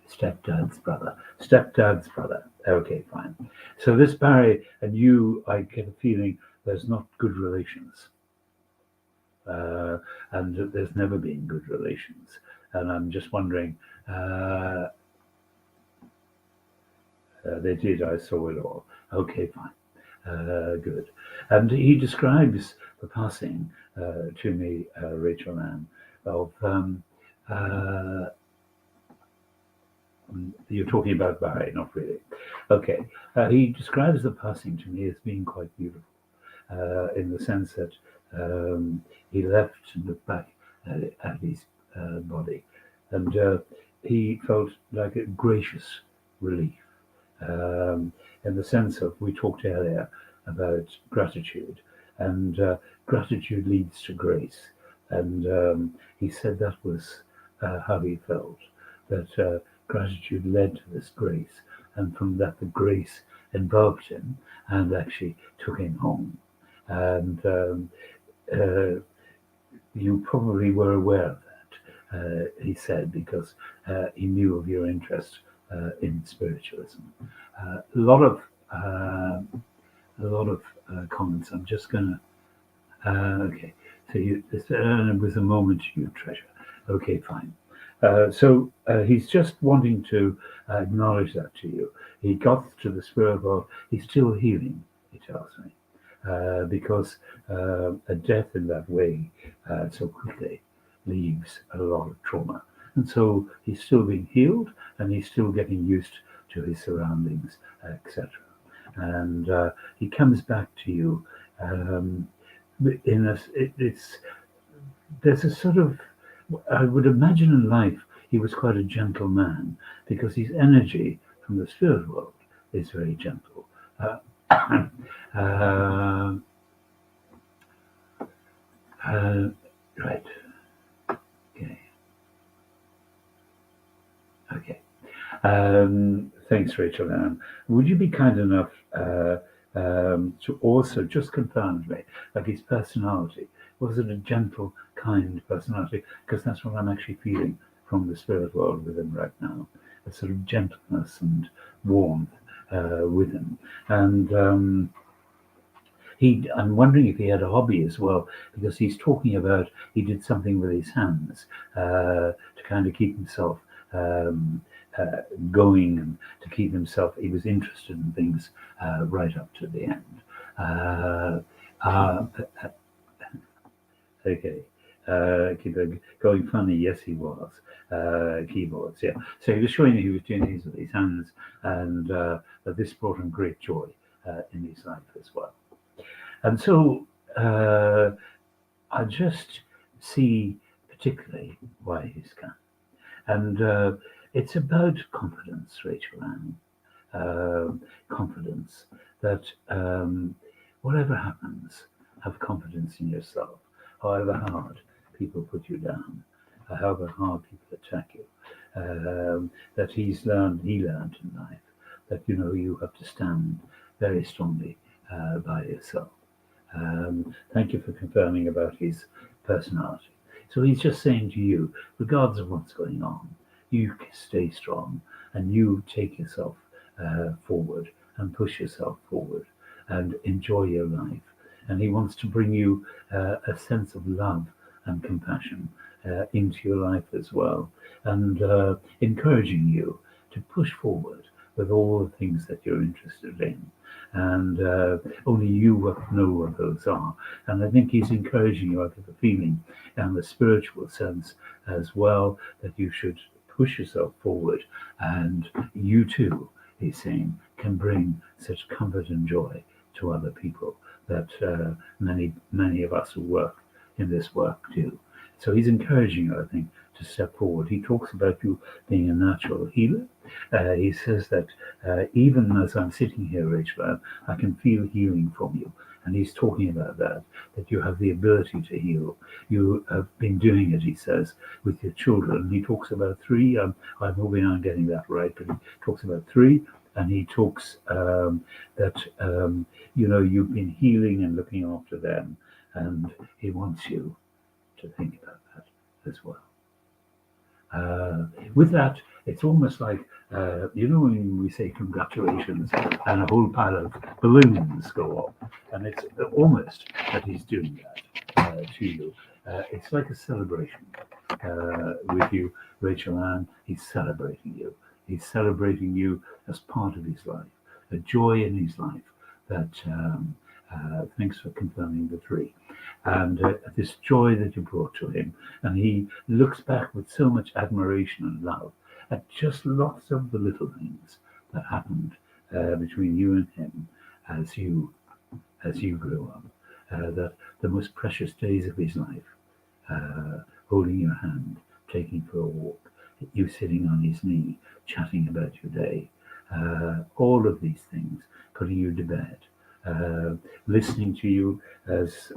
Stepdad's brother. Okay, fine. So this Barry and you, I get a feeling there's not good relations. And there's never been good relations. And I'm just wondering, they did, I saw it all. Okay, fine. Good. And he describes the passing to me, Rachel Ann, of you're talking about Barry, not really. Okay. He describes the passing to me as being quite beautiful, in the sense that he left and looked back at his body, and he felt like a gracious relief, in the sense of, we talked earlier about gratitude, and gratitude leads to grace, and he said that was how he felt, that gratitude led to this grace, and from that the grace enveloped him and actually took him home. And you probably were aware of that, he said, because he knew of your interest in spiritualism. A lot of comments. I'm just gonna. Okay, so it was a moment you treasure. Okay, fine. So he's just wanting to acknowledge that to you. He got to the spirit world. He's still healing, he tells me. Because a death in that way so quickly leaves a lot of trauma. And so he's still being healed, and he's still getting used to his surroundings, etc. And he comes back to you there's a sort of, I would imagine in life he was quite a gentle man, because his energy from the spirit world is very gentle. Right. Okay. Thanks, Rachel Ann. Would you be kind enough to also just confirm to me, like, his personality? Was it a gentle, kind personality? Because that's what I'm actually feeling from the spirit world with him right now. A sort of gentleness and warmth with him. And I'm wondering if he had a hobby as well, because he's talking about he did something with his hands to kind of keep himself um, going, and to keep himself. He was interested in things right up to the end. Uh, Okay. Keep it going funny. Yes, he was. Keyboards, yeah. So he was showing that he was doing these with his hands, and that this brought him great joy in his life as well. And so I just see particularly why he's come. And it's about confidence, Rachel Ann. Confidence that whatever happens, have confidence in yourself. However hard people put you down, however hard people attack you, that he learned in life that you have to stand very strongly by yourself. Thank you for confirming about his personality. So he's just saying to you, regardless of what's going on, you stay strong and you take yourself forward and push yourself forward and enjoy your life. And he wants to bring you a sense of love and compassion into your life as well, and encouraging you to push forward with all the things that you're interested in. And only you know what those are. And I think he's encouraging you out of the feeling and the spiritual sense as well, that you should push yourself forward, and you too, he's saying, can bring such comfort and joy to other people that many of us who work in this work do. So he's encouraging you, I think, to step forward. He talks about you being a natural healer. He says that even as I'm sitting here, Rachel, I can feel healing from you. And he's talking about that you have the ability to heal. You have been doing it, he says, with your children. He talks about 3. I'm hoping I'm getting that right, but he talks about 3. And he talks that, you've been healing and looking after them. And he wants you to think about that as well. With that, it's almost like, when we say congratulations and a whole pile of balloons go up, and it's almost that he's doing that to you. It's like a celebration with you, Rachel Ann. He's celebrating you. He's celebrating you as part of his life, a joy in his life that, thanks for confirming the 3. And this joy that you brought to him. And he looks back with so much admiration and love at just lots of the little things that happened between you and him as you grew up. That the most precious days of his life, holding your hand, taking for a walk, you sitting on his knee, chatting about your day, all of these things, putting you to bed, listening to you as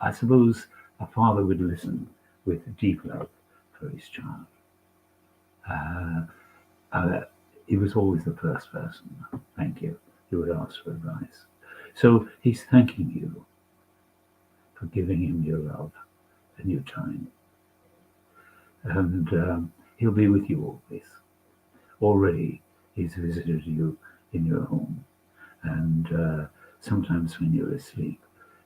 I suppose a father would listen with deep love for his child. He was always the first person, thank you, who would ask for advice. So he's thanking you for giving him your love and your time. And he'll be with you always. Already he's visited you in your home, and sometimes when you're asleep.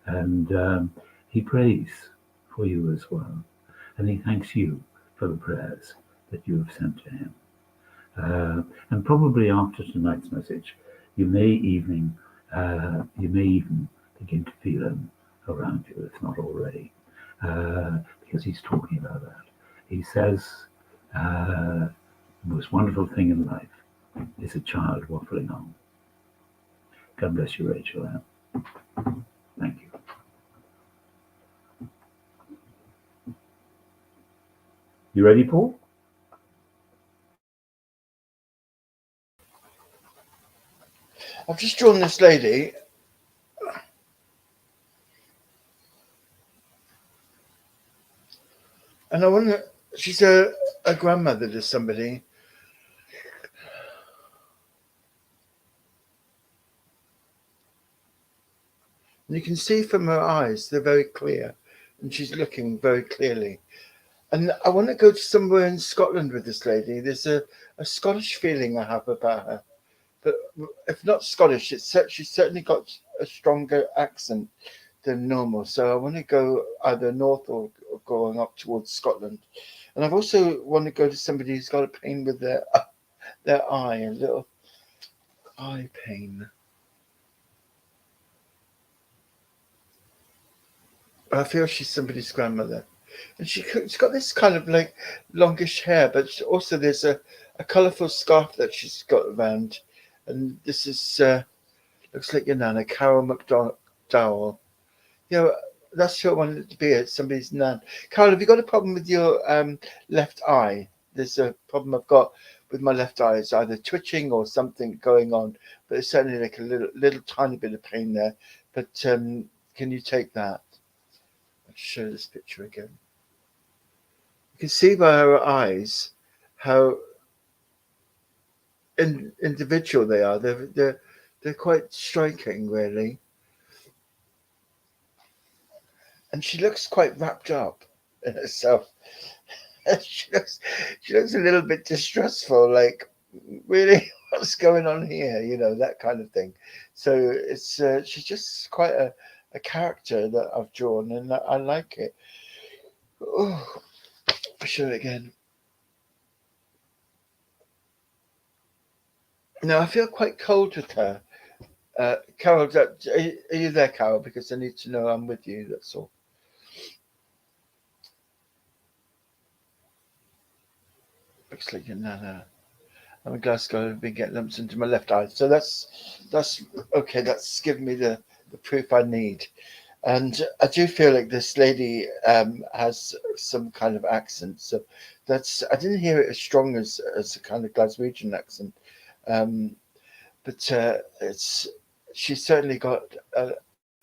And he prays for you as well. And he thanks you for the prayers that you have sent to him. And probably after tonight's message, you may even begin to feel him around you, if not already, because he's talking about that. He says, the most wonderful thing in life is a child waffling on. God bless you, Rachel Ann. Thank you. You ready, Paul? I've just drawn this lady. And I wonder, she's a grandmother to somebody. And you can see from her eyes, they're very clear. And she's looking very clearly. And I want to go to somewhere in Scotland with this lady. There's a Scottish feeling I have about her. but if not Scottish, she's certainly got a stronger accent than normal. So I want to go either north or going up towards Scotland. And I've also want to go to somebody who's got a pain with their eye, a little eye pain. I feel she's somebody's grandmother. And she's got this kind of like longish hair, but also there's a colourful scarf that she's got around. And this is, looks like your nana, Carol McDowell. You know, that's who I wanted it to be, somebody's nan. Carol, have you got a problem with your left eye? There's a problem I've got with my left eye. It's either twitching or something going on, but it's certainly like a little tiny bit of pain there. But can you take that? I'll show this picture again. You can see by her eyes how individual they are. They're quite striking, really. And she looks quite wrapped up in herself. she looks a little bit distrustful, like, really, what's going on here? You know, that kind of thing. So it's she's just quite a character that I've drawn, and I like it. Oh, I'll show it again. Now I feel quite cold with her. Carol, are you there, Carol? Because I need to know I'm with you, that's all. Looks like your nana. I'm in Glasgow. I've been getting lumps into my left eye. So that's okay. That's given me the proof I need. And I do feel like this lady has some kind of accent. So I didn't hear it as strong as a kind of Glaswegian accent. But she's certainly got a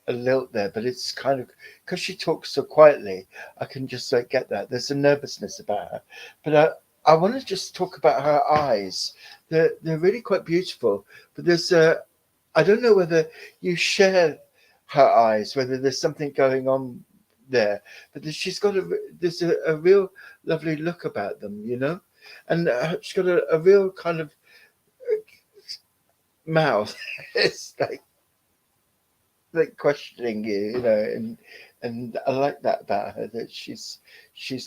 lilt there, but it's kind of because she talks so quietly, I can just like get that. There's a nervousness about her. But I want to just talk about her eyes. They're really quite beautiful. But there's I don't know whether you share her eyes, whether there's something going on there. But she's got there's a real lovely look about them, you know, and she's got a real kind of mouth. It's like questioning you, you know, and I like that about her, that she's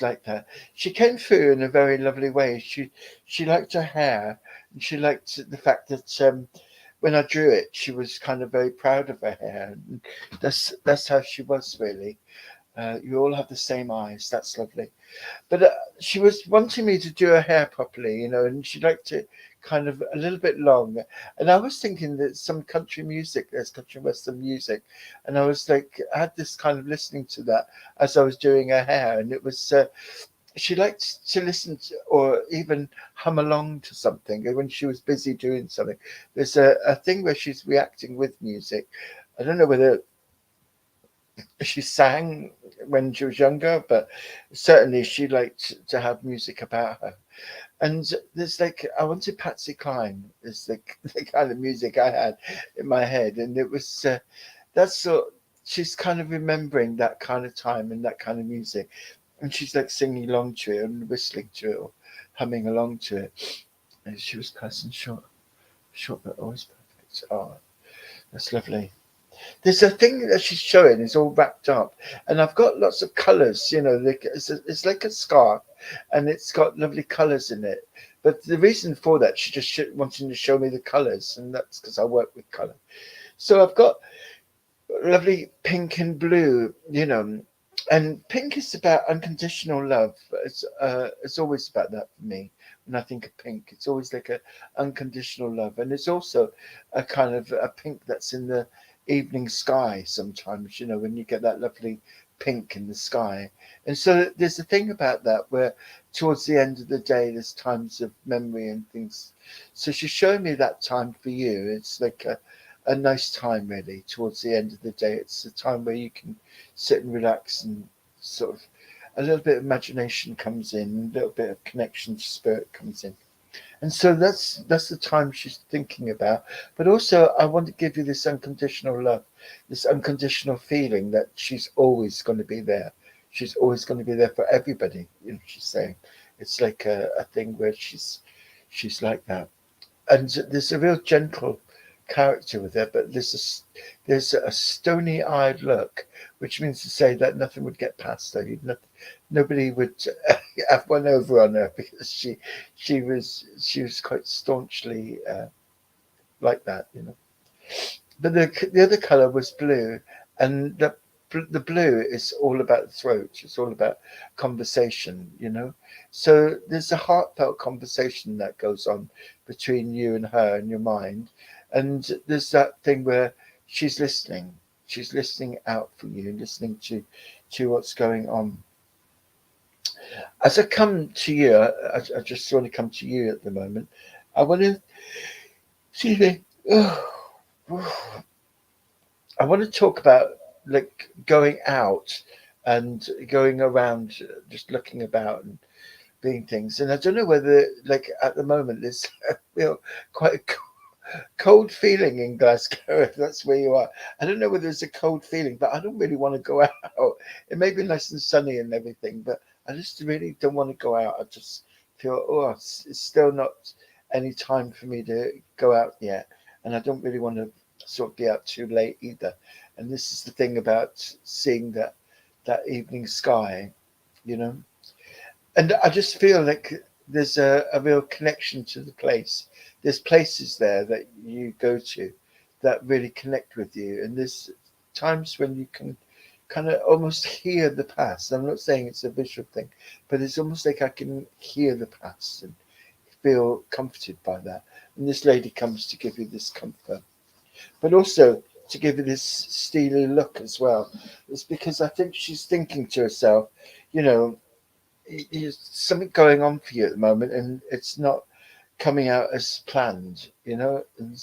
like that. She came through in a very lovely way. She liked her hair, and she liked the fact that when I drew it, she was kind of very proud of her hair. And that's how she was, really. You all have the same eyes. That's lovely. But she was wanting me to do her hair properly, you know, and she liked it kind of a little bit long. And I was thinking that some country music, there's country western music, and I was like, I had this kind of listening to that as I was doing her hair, and it was. She liked to listen to, or even hum along to something when she was busy doing something. There's a thing where she's reacting with music. I don't know whether she sang when she was younger, but certainly she liked to have music about her. And there's like, I wanted Patsy Cline is the kind of music I had in my head, and it was that's so she's kind of remembering that kind of time and that kind of music, and she's like singing along to it and whistling to it or humming along to it. And she was passing short but always perfect. Oh, that's lovely. There's a thing that she's showing is all wrapped up, and I've got lots of colours. You know, like it's like a scarf, and it's got lovely colours in it. But the reason for that, she just wanting to show me the colours, and that's because I work with colour. So I've got lovely pink and blue, you know, and pink is about unconditional love. It's always about that for me. When I think of pink, it's always like a unconditional love, and it's also a kind of a pink that's in the evening sky sometimes, you know, when you get that lovely pink in the sky. And so there's a thing about that where towards the end of the day there's times of memory and things. So she's showing me that time for you. It's like a nice time, really, towards the end of the day. It's a time where you can sit and relax, and sort of a little bit of imagination comes in, a little bit of connection to spirit comes in. And so that's the time she's thinking about. But also, I want to give you this unconditional love, this unconditional feeling that she's always going to be there. She's always going to be there for everybody. You know, she's saying it's like a thing where she's like that. and there's a real gentle character with her, but there's a stony-eyed look, which means to say that nothing would get past her. Nobody would have one over on her because she was quite staunchly like that, you know. But the other color was blue, and the blue is all about the throat. It's all about conversation, you know. So there's a heartfelt conversation that goes on between you and her in your mind, and there's that thing where she's listening. She's listening out for you, listening to what's going on. As I come to you, I just want to come to you at the moment. I want to, excuse me. I want to talk about like going out and going around, just looking about and being things. And I don't know whether, like at the moment, there's quite a cold feeling in Glasgow. If that's where you are, I don't know whether it's a cold feeling, but I don't really want to go out. It may be nice and sunny and everything, but I just really don't want to go out. I just feel, oh, it's still not any time for me to go out yet, and I don't really want to sort of be out too late either. And this is the thing about seeing that evening sky, you know. And I just feel like there's a real connection to the place. There's places there that you go to that really connect with you, and there's times when you can kind of almost hear the past. I'm not saying it's a visual thing, but it's almost like I can hear the past and feel comforted by that. And this lady comes to give you this comfort, but also to give you this steely look as well. It's because I think she's thinking to herself, you know, there's something going on for you at the moment, and it's not coming out as planned, you know. And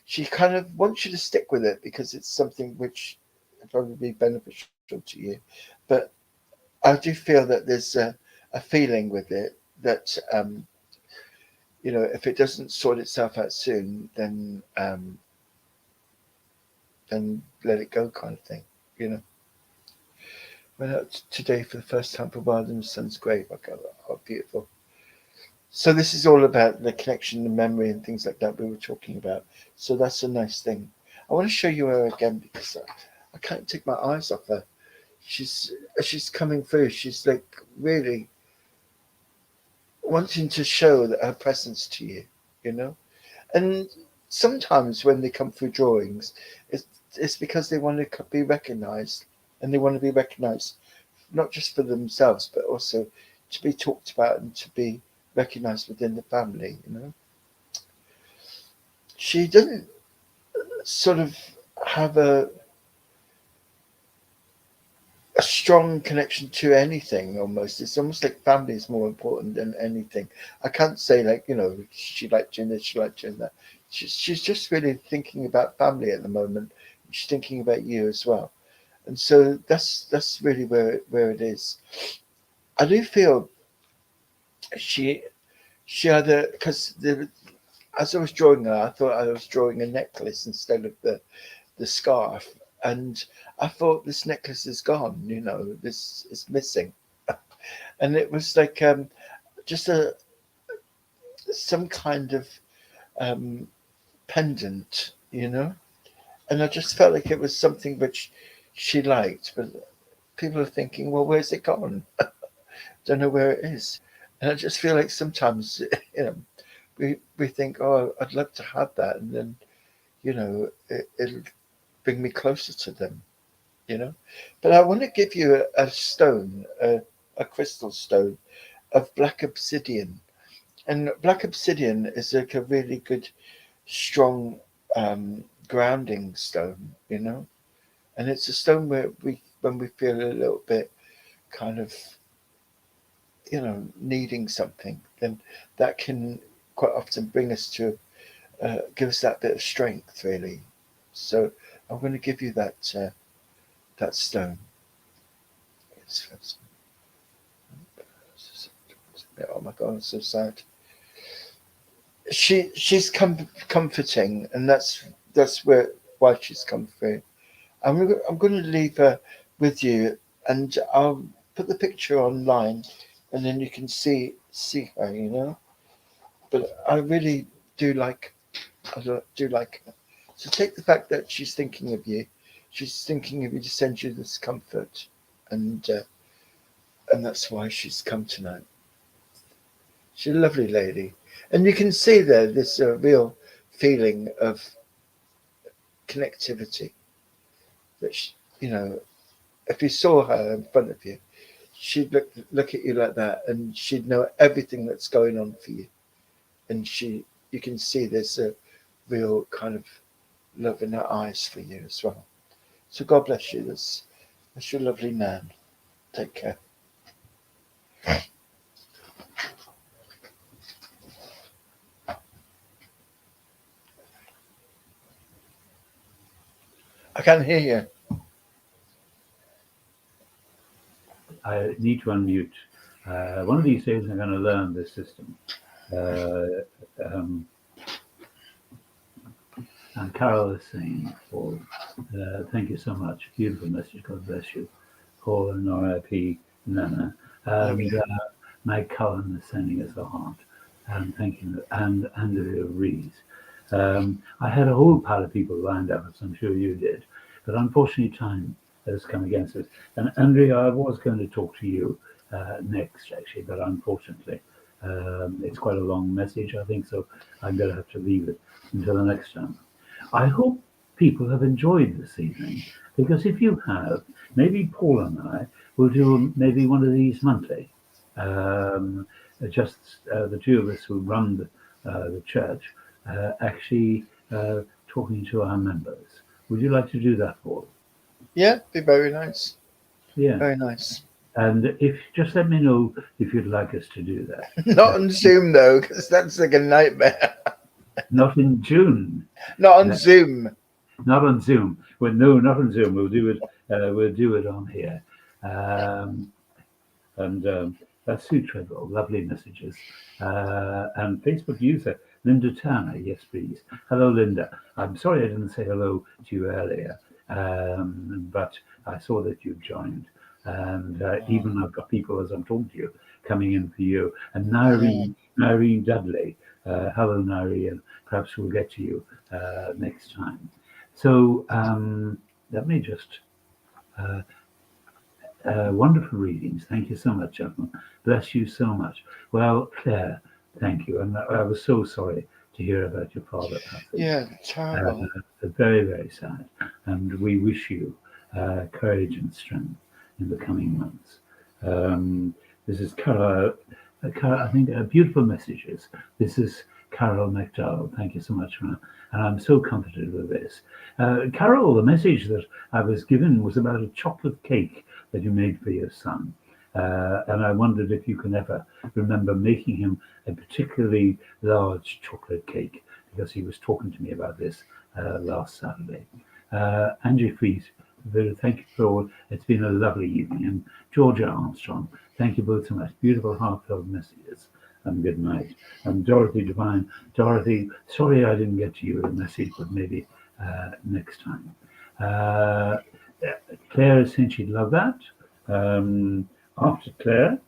she kind of wants you to stick with it because it's something which will probably be beneficial to you. But I do feel that there's a feeling with it that you know, if it doesn't sort itself out soon, then let it go, kind of thing, you know. Went out today for the first time for a while, and the sun's great. Oh, beautiful. So this is all about the connection, the memory, and things like that we were talking about. So that's a nice thing. I want to show you her again because I can't take my eyes off her. She's coming through. She's like really wanting to show that her presence to you, you know. And sometimes when they come through drawings, it's it's because they want to be recognized, and they want to be recognized not just for themselves, but also to be talked about and to be recognized within the family. You know, she doesn't sort of have a strong connection to anything. Almost, it's almost like family is more important than anything. I can't say like, you know, she liked doing this, she liked doing that. She's just really thinking about family at the moment. She's thinking about you as well, and so that's really where it is. I do feel she she had a, because as I was drawing her, I thought I was drawing a necklace instead of the scarf, and I thought this necklace is gone. You know, this is missing, and it was like just a some kind of um, pendant. You know, and I just felt like it was something which she liked, but people are thinking, well, where's it gone? Don't know where it is. And I just feel like sometimes, you know, we think, oh, I'd love to have that, and then, you know, it'll bring me closer to them, you know. But I want to give you a stone, a crystal stone of black obsidian, and black obsidian is like a really good, strong grounding stone, you know. And it's a stone where when we feel a little bit kind of, you know, needing something, then that can quite often bring us to give us that bit of strength, really. So I'm going to give you that stone. Oh my God, I'm so sad. She's comforting, and that's why she's come through. I'm going to leave her with you, and I'll put the picture online, and then you can see her. You know, but I really do like her. So take the fact that she's thinking of you. She's thinking of you to send you this comfort, and that's why she's come tonight. She's a lovely lady, and you can see there this real feeling of connectivity. That she, if you saw her in front of you, she'd look at you like that, and she'd know everything that's going on for you. And you can see there's a real kind of love in her eyes for you as well. So God bless you. That's your lovely Nan. Take care. I can't hear you. I need to unmute. One of these days I'm going to learn this system. And Carol is saying, Paul, thank you so much. Beautiful message. God bless you. Paul and RIP Nana. And Meg Cullen is sending us a heart. And thank you. And Andrea Rees. I had a whole pile of people lined up, as I'm sure you did. But unfortunately, time has come against us. And Andrea, I was going to talk to you next, actually, but unfortunately, it's quite a long message, I think, so I'm going to have to leave it until the next time. I hope people have enjoyed this evening, because if you have, maybe Paul and I will do maybe one of these monthly. Just the two of us who run the church, actually talking to our members. Would you like to do that, Paul? Yeah, be very nice. Yeah, very nice. And if just let me know if you'd like us to do that. Not on Zoom though, because that's like a nightmare. Not in June. Not on Zoom. Not on Zoom. Well, no, not on Zoom. We'll do it. We'll do it on here. That's Sue Treadwell. Lovely messages. And Facebook user Linda Turner. Yes, please. Hello, Linda. I'm sorry I didn't say hello to you earlier, but I saw that you joined. And even I've got people as I'm talking to you coming in for you. And Nyreen Dudley. Hello, Nyreen. Perhaps we'll get to you next time. So let me just wonderful readings. Thank you so much, gentlemen. Bless you so much. Well, Claire, thank you. And I was so sorry to hear about your father passing. Yeah, terrible. Very, very sad. And we wish you courage and strength in the coming months. This is Carol, I think, beautiful messages. This is Carol McDowell. Thank you so much, and I'm so comforted with this. Carol, the message that I was given was about a chocolate cake that you made for your son. And I wondered if you can ever remember making him a particularly large chocolate cake, because he was talking to me about this last Saturday. Angie Fries, thank you for all. It's been a lovely evening. And Georgia Armstrong, thank you both so much. Beautiful, heartfelt messages. And good night. And Dorothy Devine. Dorothy, sorry I didn't get to you with a message, but maybe next time. Claire is saying she'd love that. After Claire,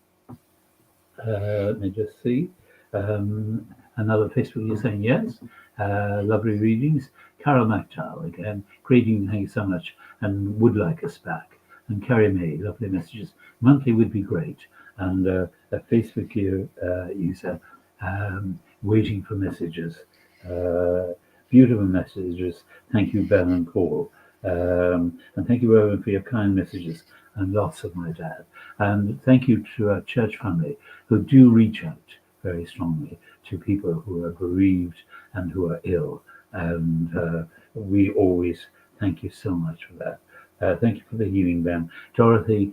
let me just see. Another Facebook is saying yes. Lovely readings. Carol McDowell again. Great evening, thank you so much. And would like us back. And Carrie May, lovely messages. Monthly would be great. And a Facebook user waiting for messages. Beautiful messages. Thank you, Ben and Paul. And thank you, Owen, for your kind messages, and lots of my dad. And thank you to our church family who do reach out very strongly to people who are bereaved and who are ill. And we always thank you so much for that. Thank you for the healing, Ben. Dorothy,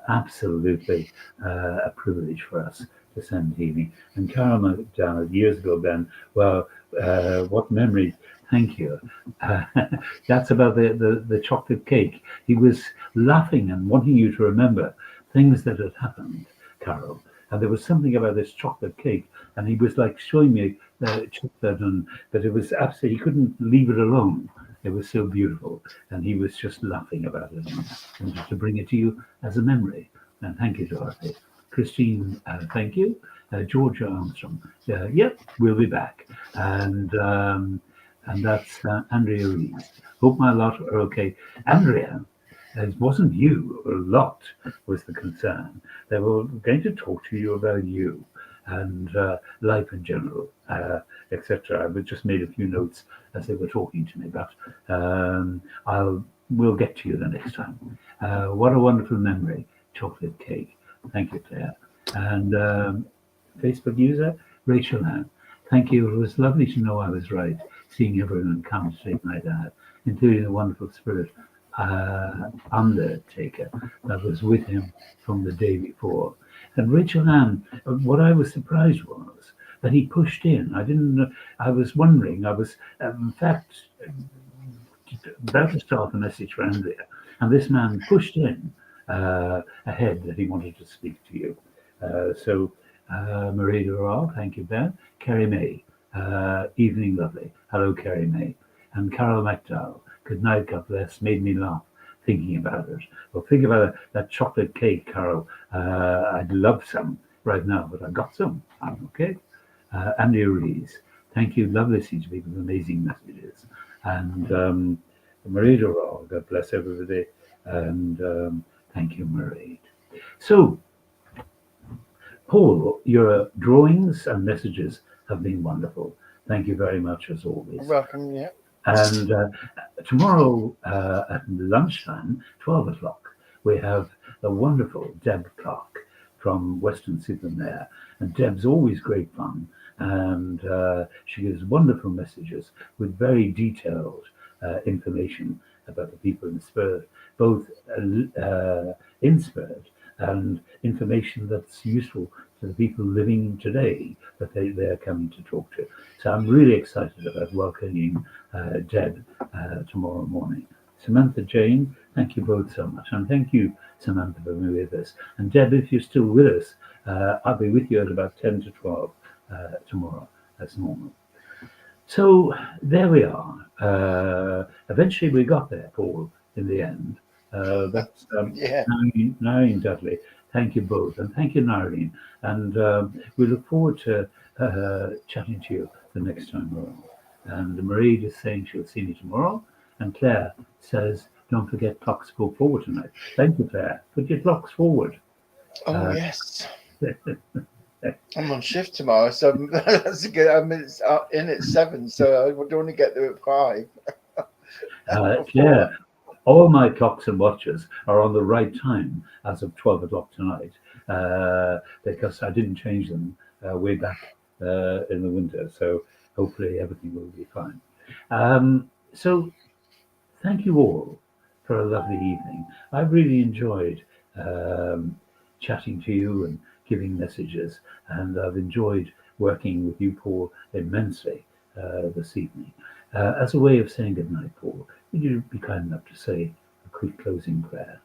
absolutely a privilege for us to send healing. And Carol McDonald, years ago, Ben, well, what memories. Thank you. That's about the chocolate cake. He was laughing and wanting you to remember things that had happened, Carol. And there was something about this chocolate cake, and he was like showing me chocolate, but it was absolutely, he couldn't leave it alone. It was so beautiful, and he was just laughing about it, and to bring it to you as a memory. And thank you, Dorothy. Christine, thank you. Georgia Armstrong. Yep, we'll be back. And that's Andrea Rees. Hope my lot are okay. Andrea, it wasn't you, Lot was the concern. They were going to talk to you about you and life in general, etc. I just made a few notes as they were talking to me, but we'll get to you the next time. What a wonderful memory, chocolate cake. Thank you, Claire. And Facebook user, Rachel Ann. Thank you. It was lovely to know I was right, seeing everyone come to take my dad, including the wonderful spirit undertaker that was with him from the day before. And Rachel Ann, what I was surprised was that he pushed in. I didn't know, I was wondering, I was in fact about to start a message for Andrea, and this man pushed in ahead that he wanted to speak to you. So Marie Durrell, thank you, Ben. Kerry May, evening lovely. Hello, Kerry May. And Carol McDowell, good night, God bless. Made me laugh thinking about it. Well, think about that chocolate cake, Carol. I'd love some right now, but I got some. I'm okay. Andy Rees, thank you. Love listening to people with amazing messages. And Marie Durrell, God bless everybody. And thank you, Marie. So, Paul, your drawings and messages have been wonderful. Thank you very much, as always. Welcome, yeah. And tomorrow at lunchtime, 12 o'clock, we have the wonderful Deb Clark from Weston-super-Mare. And Deb's always great fun. And she gives wonderful messages with very detailed information about the people in spirit, both in spirit and information that's useful to the people living today that they're coming to talk to. So I'm really excited about welcoming Deb tomorrow morning. Samantha Jane, thank you both so much. And thank you, Samantha, for being with us. And Deb, if you're still with us, I'll be with you at about 10 to 12 tomorrow, as normal. So there we are. Eventually we got there, Paul, in the end. That's Nareen Dudley. Thank you both. And thank you, Nareen. And we look forward to chatting to you the next time around. And Marie is saying she'll see me tomorrow. And Claire says, don't forget clocks go forward tonight. Thank you, Claire. Put your clocks forward. Oh, yes. I'm on shift tomorrow, so that's good. I'm in at 7, so I would only get there at 5. Claire, all my clocks and watches are on the right time as of 12 o'clock tonight, because I didn't change them way back in the winter. So hopefully everything will be fine. So thank you all for a lovely evening. I've really enjoyed chatting to you and giving messages, and I've enjoyed working with you, Paul, immensely this evening. As a way of saying good night, Paul, would you be kind enough to say a quick closing prayer?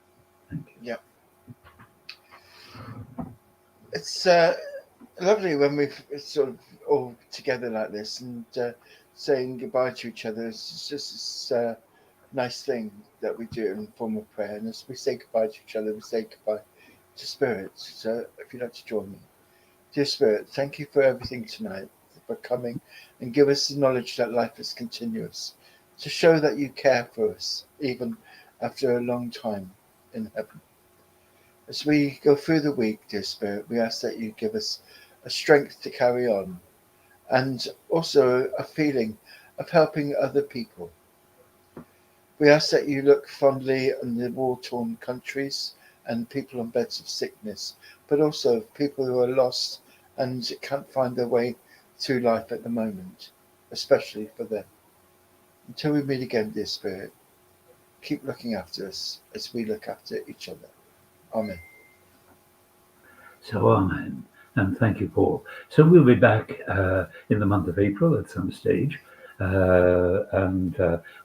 Thank you. Yeah. It's lovely when we've sort of all together like this and saying goodbye to each other. It's just this nice thing that we do in the form of prayer. And as we say goodbye to each other, we say goodbye to Spirit. So if you'd like to join me. Dear Spirit, thank you for everything tonight, for coming and give us the knowledge that life is continuous, to show that you care for us, even after a long time in heaven. As we go through the week, dear Spirit, we ask that you give us a strength to carry on and also a feeling of helping other people. We ask that you look fondly on the war-torn countries and people on beds of sickness, but also people who are lost and can't find their way through life at the moment, especially for them. Until we meet again, dear Spirit, keep looking after us as we look after each other. Amen. So amen. And thank you, Paul. So we'll be back in the month of April at some stage, and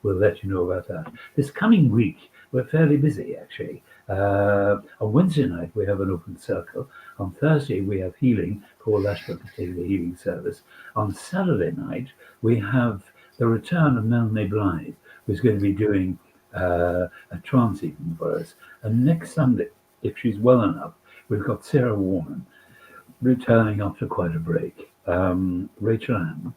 we'll let you know about that. This coming week, we're fairly busy, actually. On Wednesday night, we have an open circle. On Thursday, we have healing. Paul Lashbrook is taking the healing service. On Saturday night, we have the return of Melanie Blythe, who's going to be doing a trance evening for us. And next Sunday, if she's well enough, we've got Sarah Warman. returning after quite a break. Rachel Ann,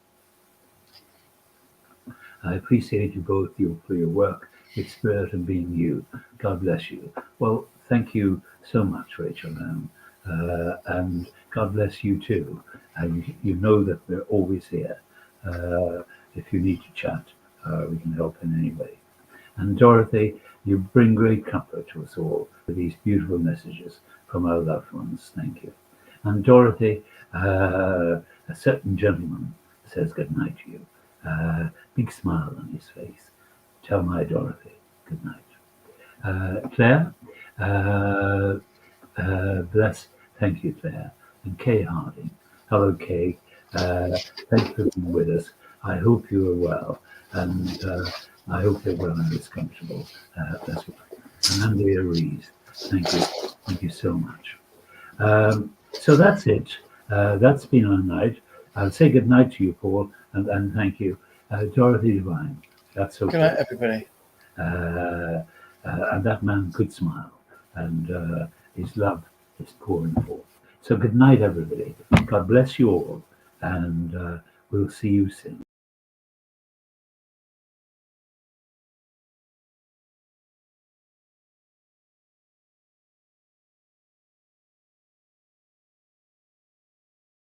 I appreciate you both for your work with spirit and being you. God bless you. Well, thank you so much, Rachel Ann. And God bless you too. You know that we're always here. If you need to chat, we can help in any way. And Dorothy, you bring great comfort to us all with these beautiful messages from our loved ones. Thank you. And Dorothy, a certain gentleman says good night to you. Big smile on his face. Tell my Dorothy good night. Claire, bless. Thank you, Claire. And Kay Harding. Hello, Kay. Thanks for being with us. I hope you are well, and I hope you're well and is comfortable as well. And Andrea Rees, thank you. Thank you so much. So that's it. That's been our night. I'll say good night to you, Paul, and thank you. Dorothy Devine, that's okay. Good night, everybody. And that man could smile, and his love is pouring forth. So good night, everybody. God bless you all, and we'll see you soon.